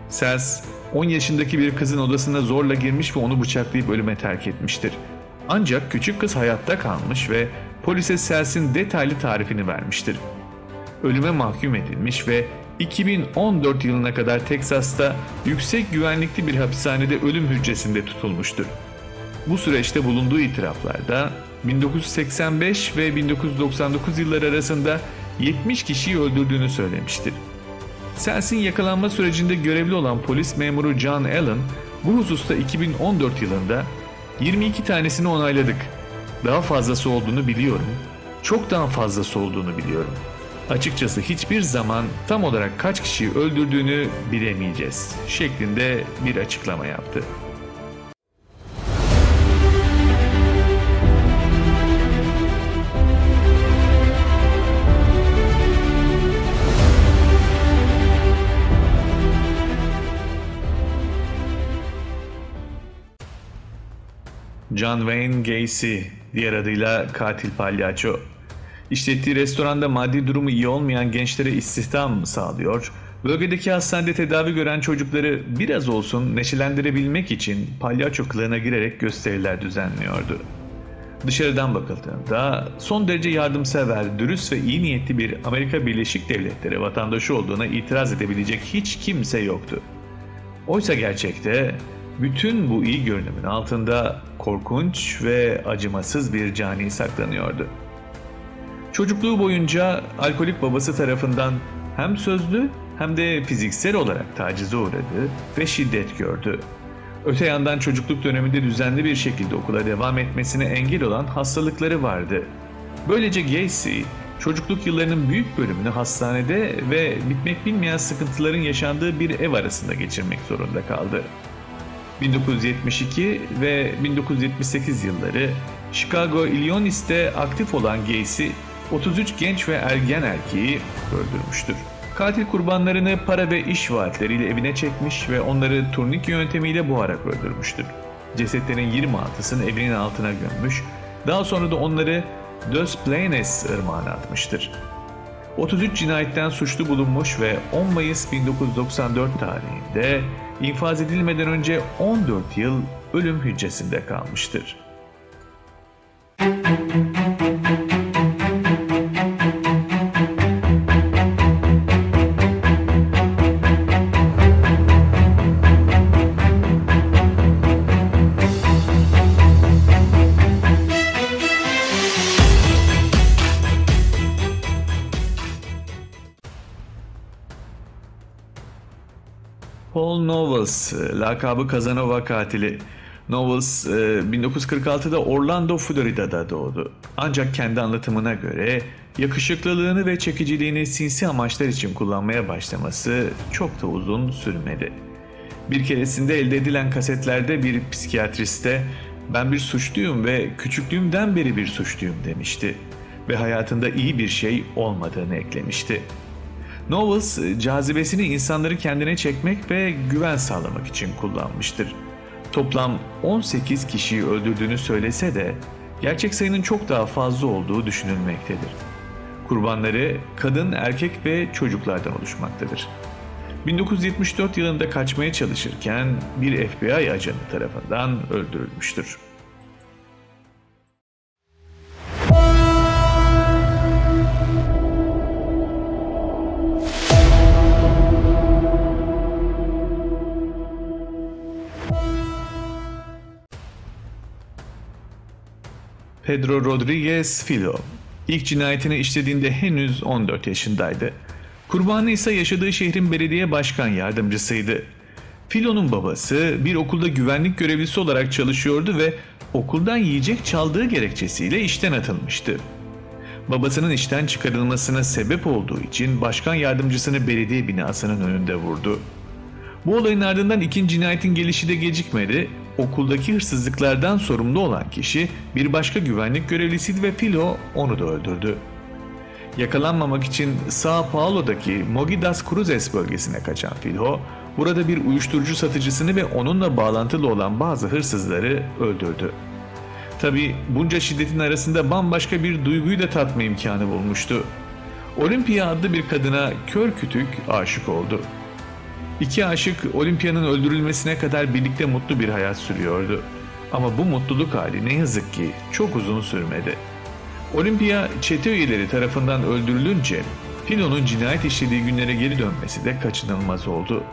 Speaker 1: Sells, 10 yaşındaki bir kızın odasına zorla girmiş ve onu bıçaklayıp ölüme terk etmiştir. Ancak küçük kız hayatta kalmış ve polise Sells'in detaylı tarifini vermiştir. Ölüme mahkum edilmiş ve 2014 yılına kadar Teksas'ta yüksek güvenlikli bir hapishanede ölüm hücresinde tutulmuştur. Bu süreçte bulunduğu itiraflarda 1985 ve 1999 yılları arasında 70 kişiyi öldürdüğünü söylemiştir. Sels'in yakalanma sürecinde görevli olan polis memuru John Allen, bu hususta 2014 yılında 22 tanesini onayladık. Daha fazlası olduğunu biliyorum. Çok daha fazlası olduğunu biliyorum. Açıkçası hiçbir zaman tam olarak kaç kişiyi öldürdüğünü bilemeyeceğiz şeklinde bir açıklama yaptı. John Wayne Gacy, diğer adıyla Katil Palyaço, işlettiği restoranda maddi durumu iyi olmayan gençlere istihdam sağlıyor, bölgedeki hastanede tedavi gören çocukları biraz olsun neşelendirebilmek için palyaço kılığına girerek gösteriler düzenliyordu. Dışarıdan bakıldığında son derece yardımsever, dürüst ve iyi niyetli bir Amerika Birleşik Devletleri vatandaşı olduğuna itiraz edebilecek hiç kimse yoktu. Oysa gerçekte bütün bu iyi görünümün altında korkunç ve acımasız bir cani saklanıyordu. Çocukluğu boyunca alkolik babası tarafından hem sözlü hem de fiziksel olarak tacize uğradı ve şiddet gördü. Öte yandan çocukluk döneminde düzenli bir şekilde okula devam etmesine engel olan hastalıkları vardı. Böylece Gacy, çocukluk yıllarının büyük bölümünü hastanede ve bitmek bilmeyen sıkıntıların yaşandığı bir ev arasında geçirmek zorunda kaldı. 1972 ve 1978 yılları Chicago, Illinois'te aktif olan Gacy, 33 genç ve ergen erkeği öldürmüştür. Katil kurbanlarını para ve iş vaatleriyle evine çekmiş ve onları turnike yöntemiyle boğarak öldürmüştür. Cesetlerin 26'sını evinin altına gömmüş, daha sonra da onları Dos Plaines ırmağına atmıştır. 33 cinayetten suçlu bulunmuş ve 10 Mayıs 1994 tarihinde infaz edilmeden önce 14 yıl ölüm hücresinde kalmıştır. Paul Nobles, lakabı Casanova katili. Nobles 1946'da Orlando, Florida'da doğdu. Ancak kendi anlatımına göre yakışıklılığını ve çekiciliğini sinsi amaçlar için kullanmaya başlaması çok da uzun sürmedi. Bir keresinde elde edilen kasetlerde bir psikiyatriste "Ben bir suçluyum ve küçüklüğümden beri bir suçluyum" demişti ve hayatında iyi bir şey olmadığını eklemişti. Nobles, cazibesini insanları kendine çekmek ve güven sağlamak için kullanmıştır. Toplam 18 kişiyi öldürdüğünü söylese de gerçek sayının çok daha fazla olduğu düşünülmektedir. Kurbanları kadın, erkek ve çocuklardan oluşmaktadır. 1974 yılında kaçmaya çalışırken bir FBI ajanı tarafından öldürülmüştür. Pedro Rodriguez Filo, ilk cinayetini işlediğinde henüz 14 yaşındaydı. Kurbanı ise yaşadığı şehrin belediye başkan yardımcısıydı. Filo'nun babası bir okulda güvenlik görevlisi olarak çalışıyordu ve okuldan yiyecek çaldığı gerekçesiyle işten atılmıştı. Babasının işten çıkarılmasına sebep olduğu için başkan yardımcısını belediye binasının önünde vurdu. Bu olayın ardından ikinci cinayetin gelişi de gecikmedi. Okuldaki hırsızlıklardan sorumlu olan kişi bir başka güvenlik görevlisiydi ve Filo onu da öldürdü. Yakalanmamak için São Paulo'daki Mogi das Cruzes bölgesine kaçan Filo, burada bir uyuşturucu satıcısını ve onunla bağlantılı olan bazı hırsızları öldürdü. Tabi bunca şiddetin arasında bambaşka bir duyguyu da tatma imkanı bulmuştu. Olympia adlı bir kadına kör kütük aşık oldu. İki aşık Olympia'nın öldürülmesine kadar birlikte mutlu bir hayat sürüyordu. Ama bu mutluluk hali ne yazık ki çok uzun sürmedi. Olympia çete üyeleri tarafından öldürülünce Filo'nun cinayet işlediği günlere geri dönmesi de kaçınılmaz oldu.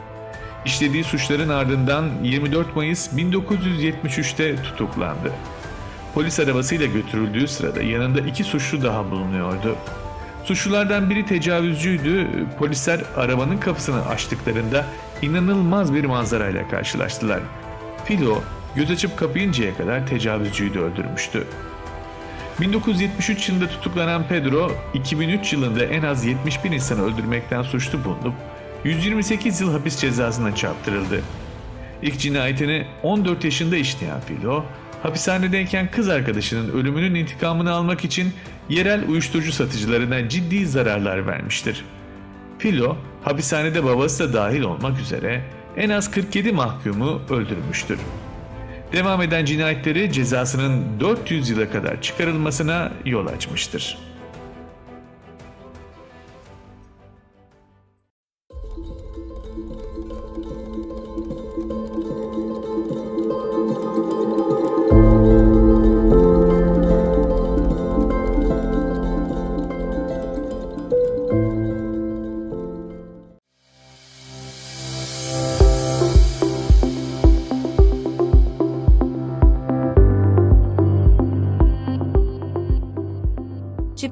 Speaker 1: İşlediği suçların ardından 24 Mayıs 1973'te tutuklandı. Polis arabasıyla götürüldüğü sırada yanında 2 suçlu daha bulunuyordu. Suçlulardan biri tecavüzcüydü. Polisler arabanın kapısını açtıklarında inanılmaz bir manzarayla karşılaştılar. Filo göz açıp kapayıncaya kadar tecavüzcüyü de öldürmüştü. 1973 yılında tutuklanan Pedro, 2003 yılında en az 71 insanı öldürmekten suçlu bulunup 128 yıl hapis cezasına çarptırıldı. İlk cinayetini 14 yaşında işleyen Filo, hapishanedeyken kız arkadaşının ölümünün intikamını almak için yerel uyuşturucu satıcılarına ciddi zararlar vermiştir. Filo, hapishanede babası da dahil olmak üzere en az 47 mahkumu öldürmüştür. Devam eden cinayetleri cezasının 400 yıla kadar çıkarılmasına yol açmıştır.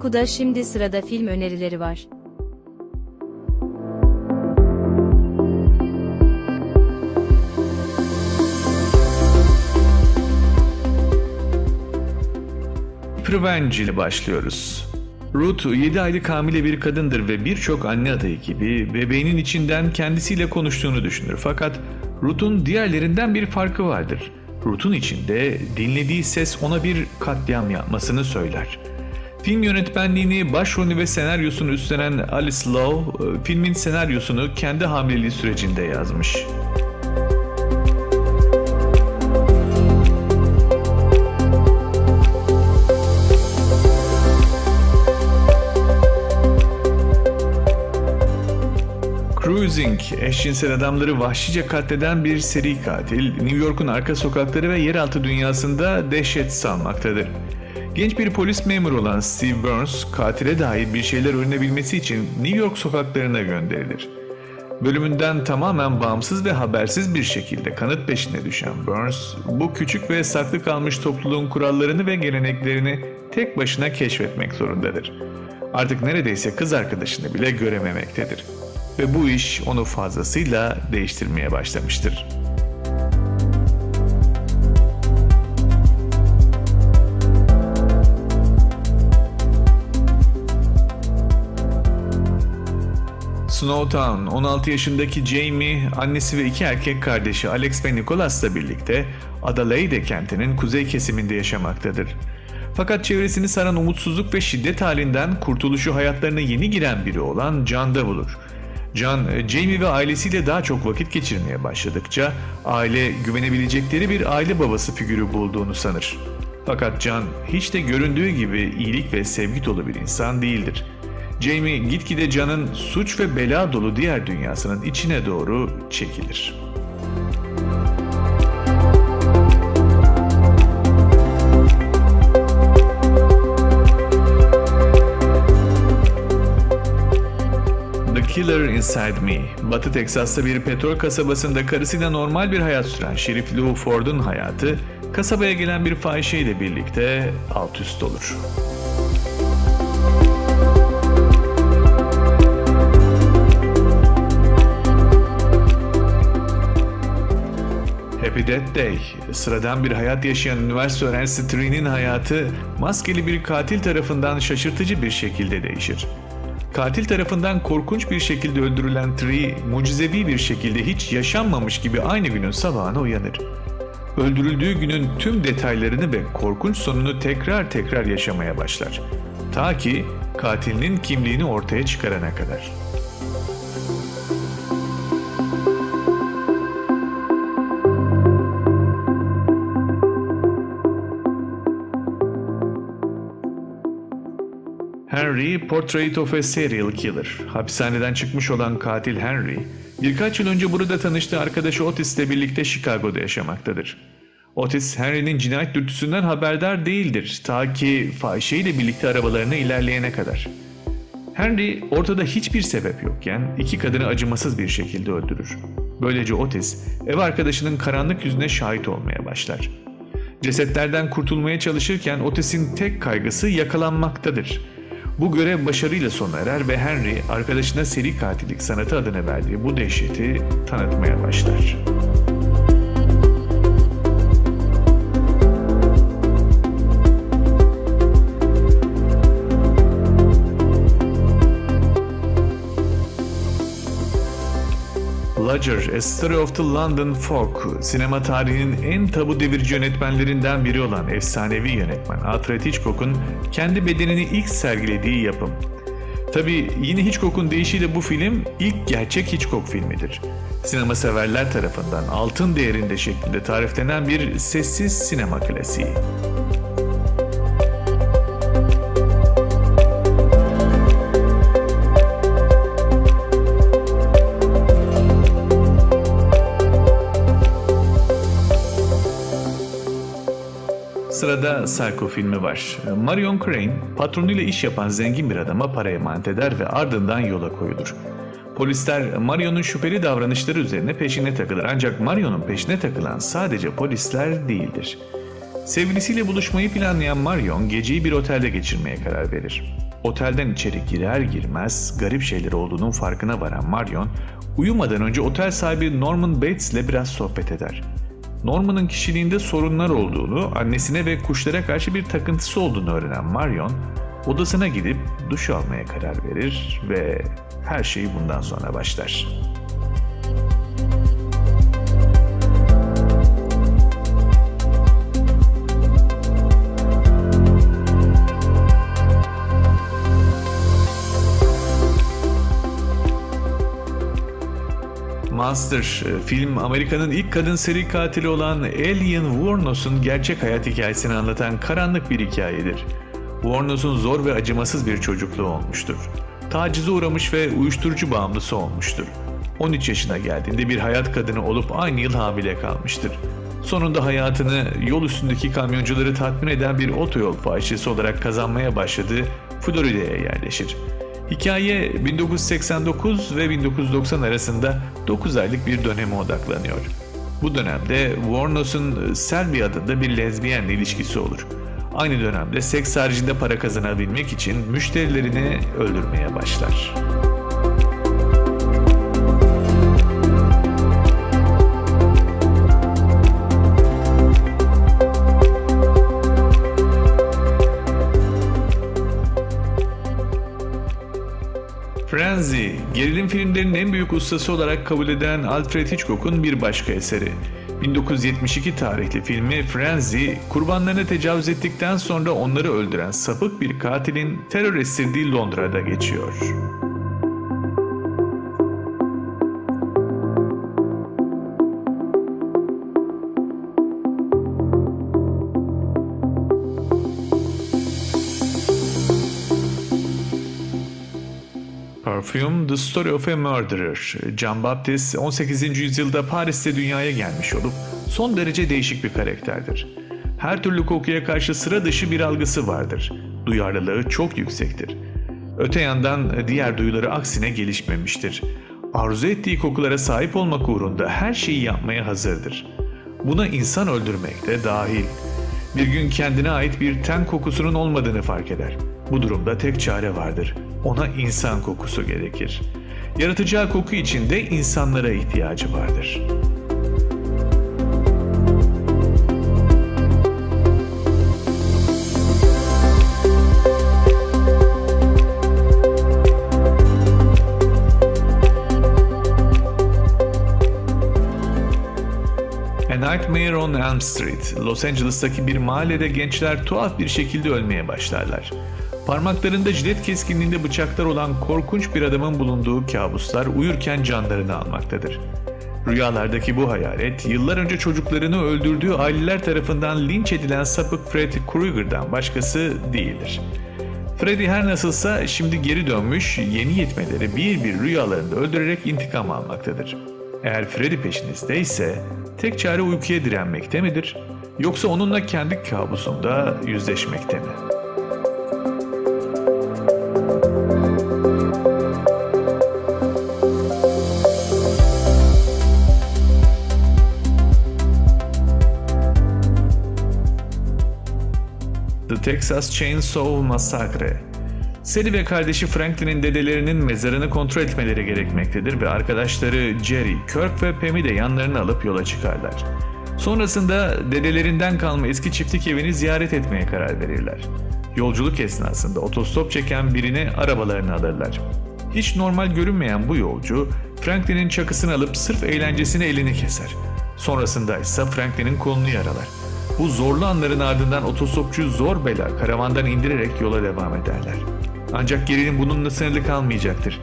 Speaker 2: Çiku'da şimdi sırada film önerileri var.
Speaker 1: Revenge ile başlıyoruz. Ruth 7 aylık hamile bir kadındır ve birçok anne adayı gibi bebeğinin içinden kendisiyle konuştuğunu düşünür. Fakat Ruth'un diğerlerinden bir farkı vardır. Ruth'un içinde dinlediği ses ona bir katliam yapmasını söyler. Film yönetmenliğini, başrolünü ve senaryosunu üstlenen Alice Lowe, filmin senaryosunu kendi hamileliği sürecinde yazmış. Cruising, eşcinsel adamları vahşice katleden bir seri katil, New York'un arka sokakları ve yeraltı dünyasında dehşet salmaktadır. Genç bir polis memuru olan Steve Burns, katile dair bir şeyler öğrenebilmesi için New York sokaklarına gönderilir. Bölümünden tamamen bağımsız ve habersiz bir şekilde kanıt peşine düşen Burns, bu küçük ve saklı kalmış topluluğun kurallarını ve geleneklerini tek başına keşfetmek zorundadır. Artık neredeyse kız arkadaşını bile görememektedir. Ve bu iş onu fazlasıyla değiştirmeye başlamıştır. Snowtown, 16 yaşındaki Jamie, annesi ve 2 erkek kardeşi Alex ve Nicholas'la birlikte Adelaide kentinin kuzey kesiminde yaşamaktadır. Fakat çevresini saran umutsuzluk ve şiddet halinden kurtuluşu hayatlarına yeni giren biri olan John'da bulur. John, Jamie ve ailesiyle daha çok vakit geçirmeye başladıkça aile güvenebilecekleri bir aile babası figürü bulduğunu sanır. Fakat John hiç de göründüğü gibi iyilik ve sevgi dolu bir insan değildir. Jamie gitgide John'ın suç ve bela dolu diğer dünyasının içine doğru çekilir. The Killer Inside Me, Batı Teksas'ta bir petrol kasabasında karısıyla normal bir hayat süren Şerif Lou Ford'un hayatı, kasabaya gelen bir fahişeyle birlikte alt üst olur. Happy Death Day, sıradan bir hayat yaşayan üniversite öğrencisi Tree'nin hayatı maskeli bir katil tarafından şaşırtıcı bir şekilde değişir. Katil tarafından korkunç bir şekilde öldürülen Tree, mucizevi bir şekilde hiç yaşanmamış gibi aynı günün sabahına uyanır. Öldürüldüğü günün tüm detaylarını ve korkunç sonunu tekrar yaşamaya başlar. Ta ki katilinin kimliğini ortaya çıkarana kadar. Henry, Portrait of a Serial Killer. Hapishaneden çıkmış olan katil Henry, birkaç yıl önce burada tanıştığı arkadaşı Otis ile birlikte Chicago'da yaşamaktadır. Otis, Henry'nin cinayet dürtüsünden haberdar değildir ta ki fahişeyle birlikte arabalarına ilerleyene kadar. Henry ortada hiçbir sebep yokken iki kadını acımasız bir şekilde öldürür. Böylece Otis ev arkadaşının karanlık yüzüne şahit olmaya başlar. Cesetlerden kurtulmaya çalışırken Otis'in tek kaygısı yakalanmaktadır. Bu görev başarıyla sona erer ve Henry arkadaşına seri katillik sanatı adına verdiği bu dehşeti tanıtmaya başlar. Lodger, A Story of the London Fog, sinema tarihinin en tabu devirici yönetmenlerinden biri olan efsanevi yönetmen Alfred Hitchcock'un kendi bedenini ilk sergilediği yapım. Tabii yine Hitchcock'un deyişiyle bu film ilk gerçek Hitchcock filmidir. Sinema severler tarafından altın değerinde şeklinde tariflenen bir sessiz sinema klasiği. Sırada Psycho filmi var. Marion Crane, patronuyla iş yapan zengin bir adama para emanet eder ve ardından yola koyulur. Polisler Marion'un şüpheli davranışları üzerine peşine takılır, ancak Marion'un peşine takılan sadece polisler değildir. Sevgilisiyle buluşmayı planlayan Marion geceyi bir otelde geçirmeye karar verir. Otelden içeri girer girmez garip şeyler olduğunun farkına varan Marion, uyumadan önce otel sahibi Norman Bates ile biraz sohbet eder. Norman'ın kişiliğinde sorunlar olduğunu, annesine ve kuşlara karşı bir takıntısı olduğunu öğrenen Marion, odasına gidip duş almaya karar verir ve her şey bundan sonra başlar. Monster, film Amerika'nın ilk kadın seri katili olan Alien Wuornos'un gerçek hayat hikayesini anlatan karanlık bir hikayedir. Wuornos'un zor ve acımasız bir çocukluğu olmuştur. Tacize uğramış ve uyuşturucu bağımlısı olmuştur. 13 yaşına geldiğinde bir hayat kadını olup aynı yıl hamile kalmıştır. Sonunda hayatını yol üstündeki kamyoncuları tatmin eden bir otoyol fahişesi olarak kazanmaya başladığı Florida'ya yerleşir. Hikaye 1989 ve 1990 arasında 9 aylık bir döneme odaklanıyor. Bu dönemde Wuornos'un Selby adında bir lezbiyenle ilişkisi olur. Aynı dönemde seks haricinde para kazanabilmek için müşterilerini öldürmeye başlar. Frenzy, gerilim filmlerinin en büyük ustası olarak kabul edilen Alfred Hitchcock'un bir başka eseri. 1972 tarihli filmi Frenzy, kurbanlarına tecavüz ettikten sonra onları öldüren sapık bir katilin terör estirdiği Londra'da geçiyor. Perfume, The Story of a Murderer. Jean-Baptiste 18. yüzyılda Paris'te dünyaya gelmiş olup son derece değişik bir karakterdir. Her türlü kokuya karşı sıra dışı bir algısı vardır. Duyarlılığı çok yüksektir. Öte yandan diğer duyuları aksine gelişmemiştir. Arzu ettiği kokulara sahip olmak uğrunda her şeyi yapmaya hazırdır. Buna insan öldürmek de dahil. Bir gün kendine ait bir ten kokusunun olmadığını fark eder. Bu durumda tek çare vardır. Ona insan kokusu gerekir. Yaratacağı koku için de insanlara ihtiyacı vardır. A Nightmare on Elm Street, Los Angeles'taki bir mahallede gençler tuhaf bir şekilde ölmeye başlarlar. Parmaklarında jilet keskinliğinde bıçaklar olan korkunç bir adamın bulunduğu kabuslar uyurken canlarını almaktadır. Rüyalardaki bu hayalet, yıllar önce çocuklarını öldürdüğü aileler tarafından linç edilen sapık Freddy Krueger'dan başkası değildir. Freddy her nasılsa şimdi geri dönmüş, yeni yetmeleri bir bir rüyalarında öldürerek intikam almaktadır. Eğer Freddy peşinizdeyse tek çare uykuya direnmekte midir? Yoksa onunla kendi kabusunda yüzleşmekte mi? Texas Chainsaw Massacre. Sally ve kardeşi Franklin'in dedelerinin mezarını kontrol etmeleri gerekmektedir ve arkadaşları Jerry, Kirk ve Pam'i de yanlarına alıp yola çıkarlar. Sonrasında dedelerinden kalma eski çiftlik evini ziyaret etmeye karar verirler. Yolculuk esnasında otostop çeken birini arabalarına alırlar. Hiç normal görünmeyen bu yolcu, Franklin'in çakısını alıp sırf eğlencesine elini keser. Sonrasında ise Franklin'in kolunu yaralar. Bu zorlu anların ardından otostopçu zor bela karavandan indirerek yola devam ederler. Ancak gerilim bununla sınırlı kalmayacaktır.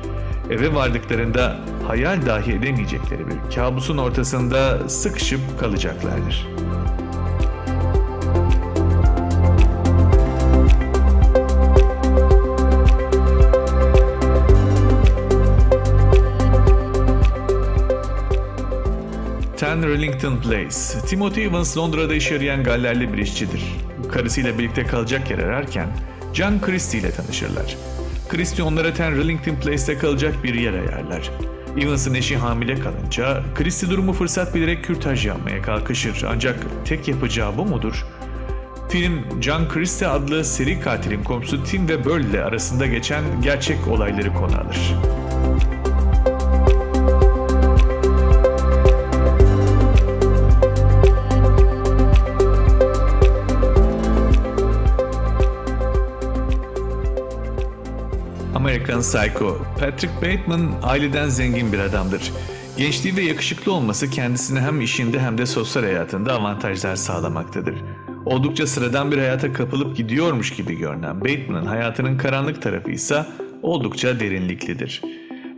Speaker 1: Eve vardıklarında hayal dahi edemeyecekleri bir kabusun ortasında sıkışıp kalacaklardır. Ten Rillington Place. Timothy Evans Londra'da iş arayan Gallerli bir işçidir. Karısıyla birlikte kalacak yer ararken John Christie ile tanışırlar. Christie onlara Ten Rillington Place'te kalacak bir yer ayarlar. Evans'ın eşi hamile kalınca Christie durumu fırsat bilerek kürtaj yapmaya kalkışır, ancak tek yapacağı bu mudur? Film, John Christie adlı seri katilin komşusu Tim ve Burl ile arasında geçen gerçek olayları konu alır. American Psycho. Patrick Bateman aileden zengin bir adamdır. Gençliği ve yakışıklı olması kendisine hem işinde hem de sosyal hayatında avantajlar sağlamaktadır. Oldukça sıradan bir hayata kapılıp gidiyormuş gibi görünen Bateman'ın hayatının karanlık tarafı ise oldukça derinliklidir.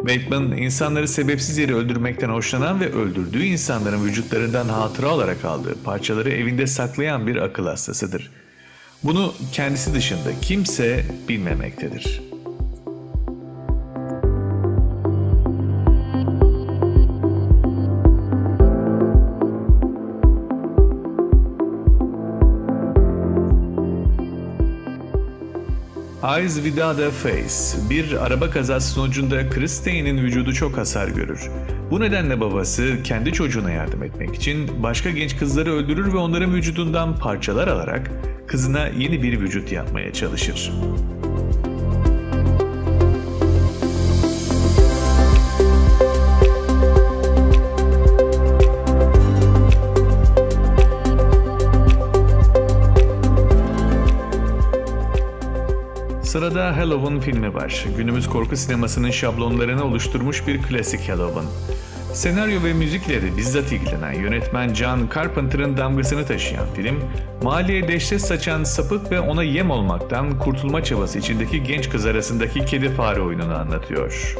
Speaker 1: Bateman, insanları sebepsiz yere öldürmekten hoşlanan ve öldürdüğü insanların vücutlarından hatıra olarak aldığı parçaları evinde saklayan bir akıl hastasıdır. Bunu kendisi dışında kimse bilmemektedir. Eyes Without a Face. Bir araba kazası sonucunda Christine'in vücudu çok hasar görür. Bu nedenle babası kendi çocuğuna yardım etmek için başka genç kızları öldürür ve onların vücudundan parçalar alarak kızına yeni bir vücut yapmaya çalışır. Sırada Halloween filmi var. Günümüz korku sinemasının şablonlarını oluşturmuş bir klasik Halloween. Senaryo ve müzikleri bizzat ilgilenen yönetmen John Carpenter'ın damgasını taşıyan film, mahalleye dehşet saçan sapık ve ona yem olmaktan kurtulma çabası içindeki genç kız arasındaki kedi fare oyununu anlatıyor.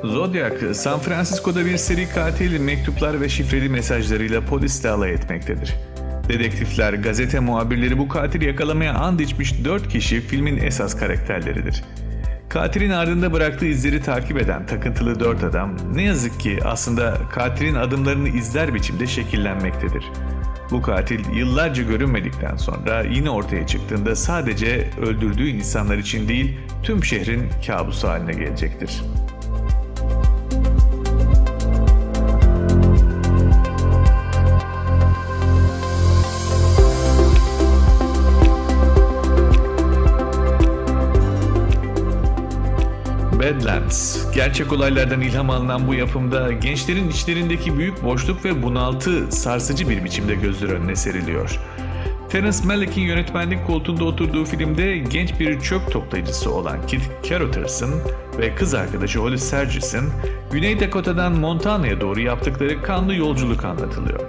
Speaker 1: Zodiac, San Francisco'da bir seri katil mektuplar ve şifreli mesajlarıyla polisle alay etmektedir. Dedektifler, gazete muhabirleri bu katili yakalamaya and içmiş 4 kişi filmin esas karakterleridir. Katilin ardında bıraktığı izleri takip eden takıntılı 4 adam ne yazık ki aslında katilin adımlarını izler biçimde şekillenmektedir. Bu katil yıllarca görünmedikten sonra yine ortaya çıktığında sadece öldürdüğü insanlar için değil, tüm şehrin kabusu haline gelecektir. Badlands, gerçek olaylardan ilham alınan bu yapımda gençlerin içlerindeki büyük boşluk ve bunaltı sarsıcı bir biçimde gözler önüne seriliyor. Terence Malick'in yönetmenlik koltuğunda oturduğu filmde genç bir çöp toplayıcısı olan Kit Carothers'ın ve kız arkadaşı Holly Sergis'in Güney Dakota'dan Montana'ya doğru yaptıkları kanlı yolculuk anlatılıyor.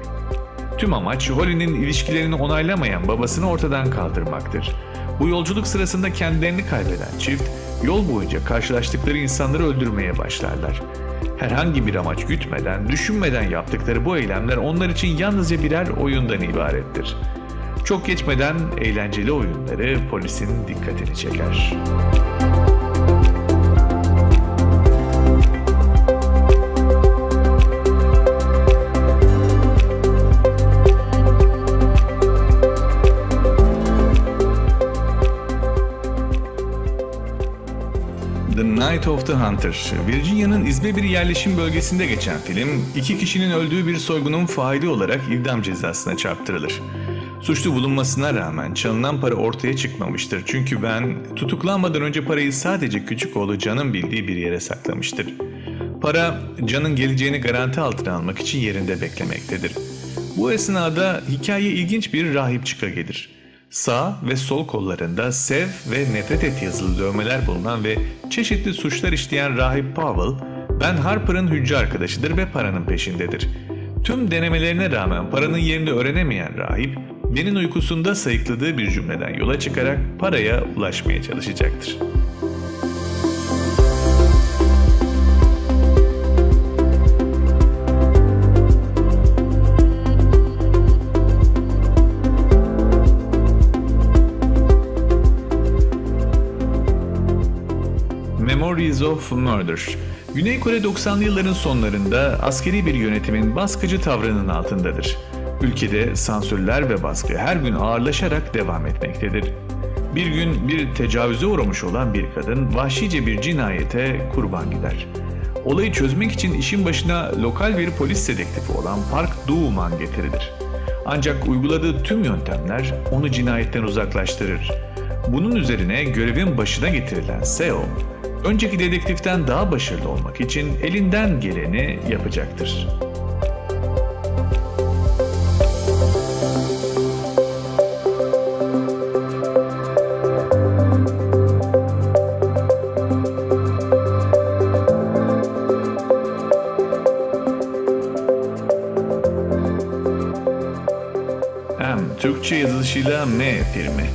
Speaker 1: Tüm amaç Holly'nin ilişkilerini onaylamayan babasını ortadan kaldırmaktır. Bu yolculuk sırasında kendilerini kaybeden çift, yol boyunca karşılaştıkları insanları öldürmeye başlarlar. Herhangi bir amaç gütmeden, düşünmeden yaptıkları bu eylemler onlar için yalnızca birer oyundan ibarettir. Çok geçmeden eğlenceli oyunları polisin dikkatini çeker. of the Hunter, Virginia'nın izbe bir yerleşim bölgesinde geçen film, 2 kişinin öldüğü bir soygunun faili olarak idam cezasına çarptırılır. Suçlu bulunmasına rağmen çalınan para ortaya çıkmamıştır. Çünkü Ben tutuklanmadan önce parayı sadece küçük oğlu John'ın bildiği bir yere saklamıştır. Para, John'ın geleceğini garanti altına almak için yerinde beklemektedir. Bu esnada hikaye ilginç bir rahipçika gelir. Sağ ve sol kollarında sev ve nefret et yazılı dövmeler bulunan ve çeşitli suçlar işleyen rahip Powell, Ben Harper'ın hücre arkadaşıdır ve paranın peşindedir. Tüm denemelerine rağmen paranın yerini öğrenemeyen rahip, Ben'in uykusunda sayıkladığı bir cümleden yola çıkarak paraya ulaşmaya çalışacaktır. Memories of Murder. Güney Kore 90'lı yılların sonlarında askeri bir yönetimin baskıcı tavrının altındadır. Ülkede sansürler ve baskı her gün ağırlaşarak devam etmektedir. Bir gün bir tecavüze uğramış olan bir kadın vahşice bir cinayete kurban gider. Olayı çözmek için işin başına lokal bir polis dedektifi olan Park Do-man getirilir. Ancak uyguladığı tüm yöntemler onu cinayetten uzaklaştırır. Bunun üzerine görevin başına getirilen Seo, önceki dedektiften daha başarılı olmak için elinden geleni yapacaktır. Türkçe yazılışıyla M filmi.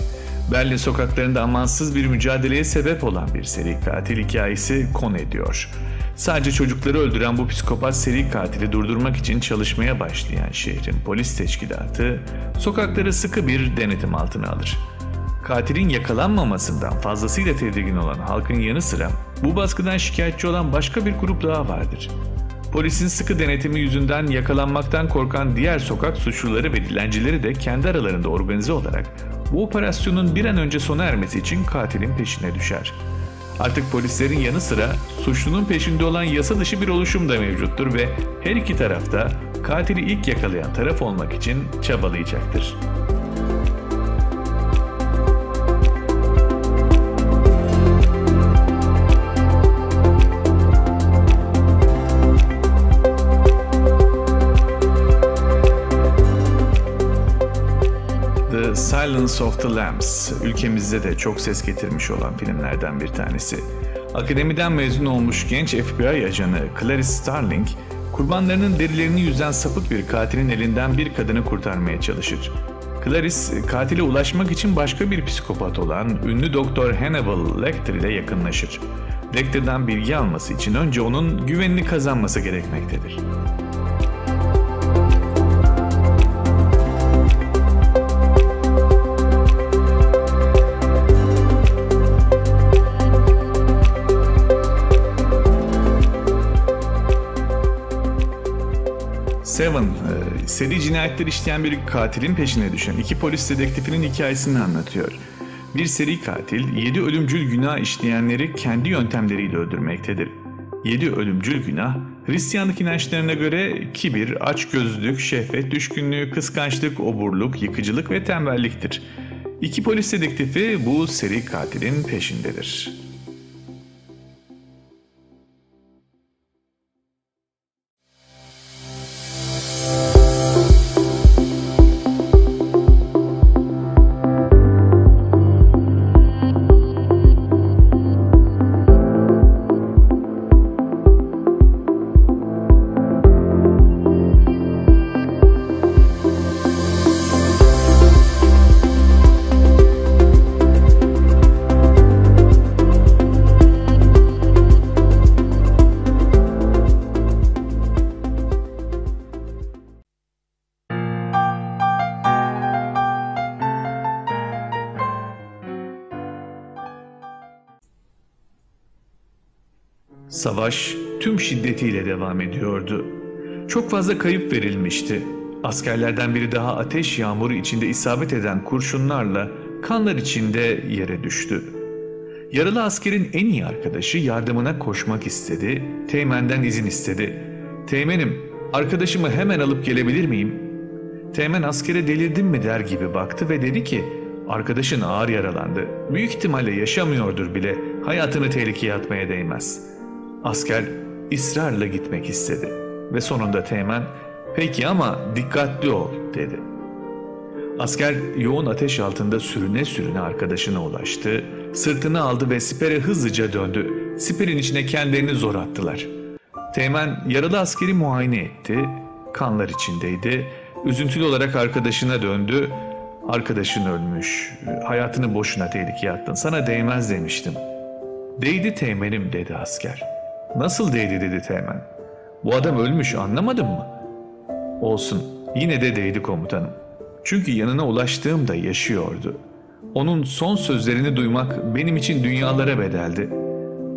Speaker 1: Berlin sokaklarında amansız bir mücadeleye sebep olan bir seri katil hikayesi konu ediyor. Sadece çocukları öldüren bu psikopat seri katili durdurmak için çalışmaya başlayan şehrin polis teşkilatı sokakları sıkı bir denetim altına alır. Katilin yakalanmamasından fazlasıyla tedirgin olan halkın yanı sıra bu baskıdan şikayetçi olan başka bir grup daha vardır. Polisin sıkı denetimi yüzünden yakalanmaktan korkan diğer sokak suçluları ve dilencileri de kendi aralarında organize olarak bu operasyonun bir an önce sona ermesi için katilin peşine düşer. Artık polislerin yanı sıra suçlunun peşinde olan yasa dışı bir oluşum da mevcuttur ve her iki tarafta katili ilk yakalayan taraf olmak için çabalayacaktır. The Silence of the Lambs, ülkemizde de çok ses getirmiş olan filmlerden bir tanesi. Akademiden mezun olmuş genç FBI ajanı Clarice Starling, kurbanlarının derilerini yüzen sapık bir katilin elinden bir kadını kurtarmaya çalışır. Clarice, katile ulaşmak için başka bir psikopat olan ünlü doktor Hannibal Lecter ile yakınlaşır. Lecter'dan bilgi alması için önce onun güvenini kazanması gerekmektedir. Seven, seri cinayetler işleyen bir katilin peşine düşen iki polis dedektifinin hikayesini anlatıyor. Bir seri katil 7 ölümcül günah işleyenleri kendi yöntemleriyle öldürmektedir. 7 ölümcül günah, Hristiyanlık inançlarına göre kibir, açgözlülük, şehvet, düşkünlüğü, kıskançlık, oburluk, yıkıcılık ve tembelliktir. İki polis dedektifi bu seri katilin peşindedir. Savaş tüm şiddetiyle devam ediyordu. Çok fazla kayıp verilmişti. Askerlerden biri daha ateş yağmuru içinde isabet eden kurşunlarla kanlar içinde yere düştü. Yaralı askerin en iyi arkadaşı yardımına koşmak istedi. Teğmen'den izin istedi. "Teğmenim, arkadaşımı hemen alıp gelebilir miyim?" Teğmen askere "Delirdin mi?" der gibi baktı ve dedi ki, "Arkadaşın ağır yaralandı. Büyük ihtimalle yaşamıyordur bile. Hayatını tehlikeye atmaya değmez." Asker ısrarla gitmek istedi ve sonunda Teğmen, "Peki ama dikkatli ol," dedi. Asker yoğun ateş altında sürüne sürüne arkadaşına ulaştı, sırtını aldı ve sipere hızlıca döndü. Siperin içine kendilerini zor attılar. Teğmen yaralı askeri muayene etti, kanlar içindeydi. Üzüntülü olarak arkadaşına döndü. "Arkadaşın ölmüş, hayatını boşuna tehlikeye attın, sana değmez demiştim." "Değdi Teğmenim," dedi asker. "Nasıl değdi?" dedi Teğmen. "Bu adam ölmüş, anlamadın mı?" "Olsun, yine de değdi komutanım. Çünkü yanına ulaştığımda yaşıyordu. Onun son sözlerini duymak benim için dünyalara bedeldi."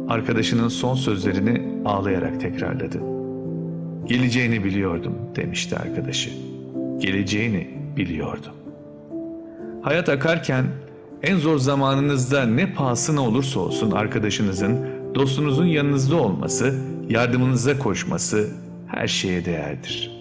Speaker 1: Arkadaşının son sözlerini ağlayarak tekrarladı. "Geleceğini biliyordum," demişti arkadaşı. "Geleceğini biliyordum." Hayat akarken en zor zamanınızda ne pahasına olursa olsun arkadaşınızın, dostunuzun yanınızda olması, yardımınıza koşması her şeye değerdir.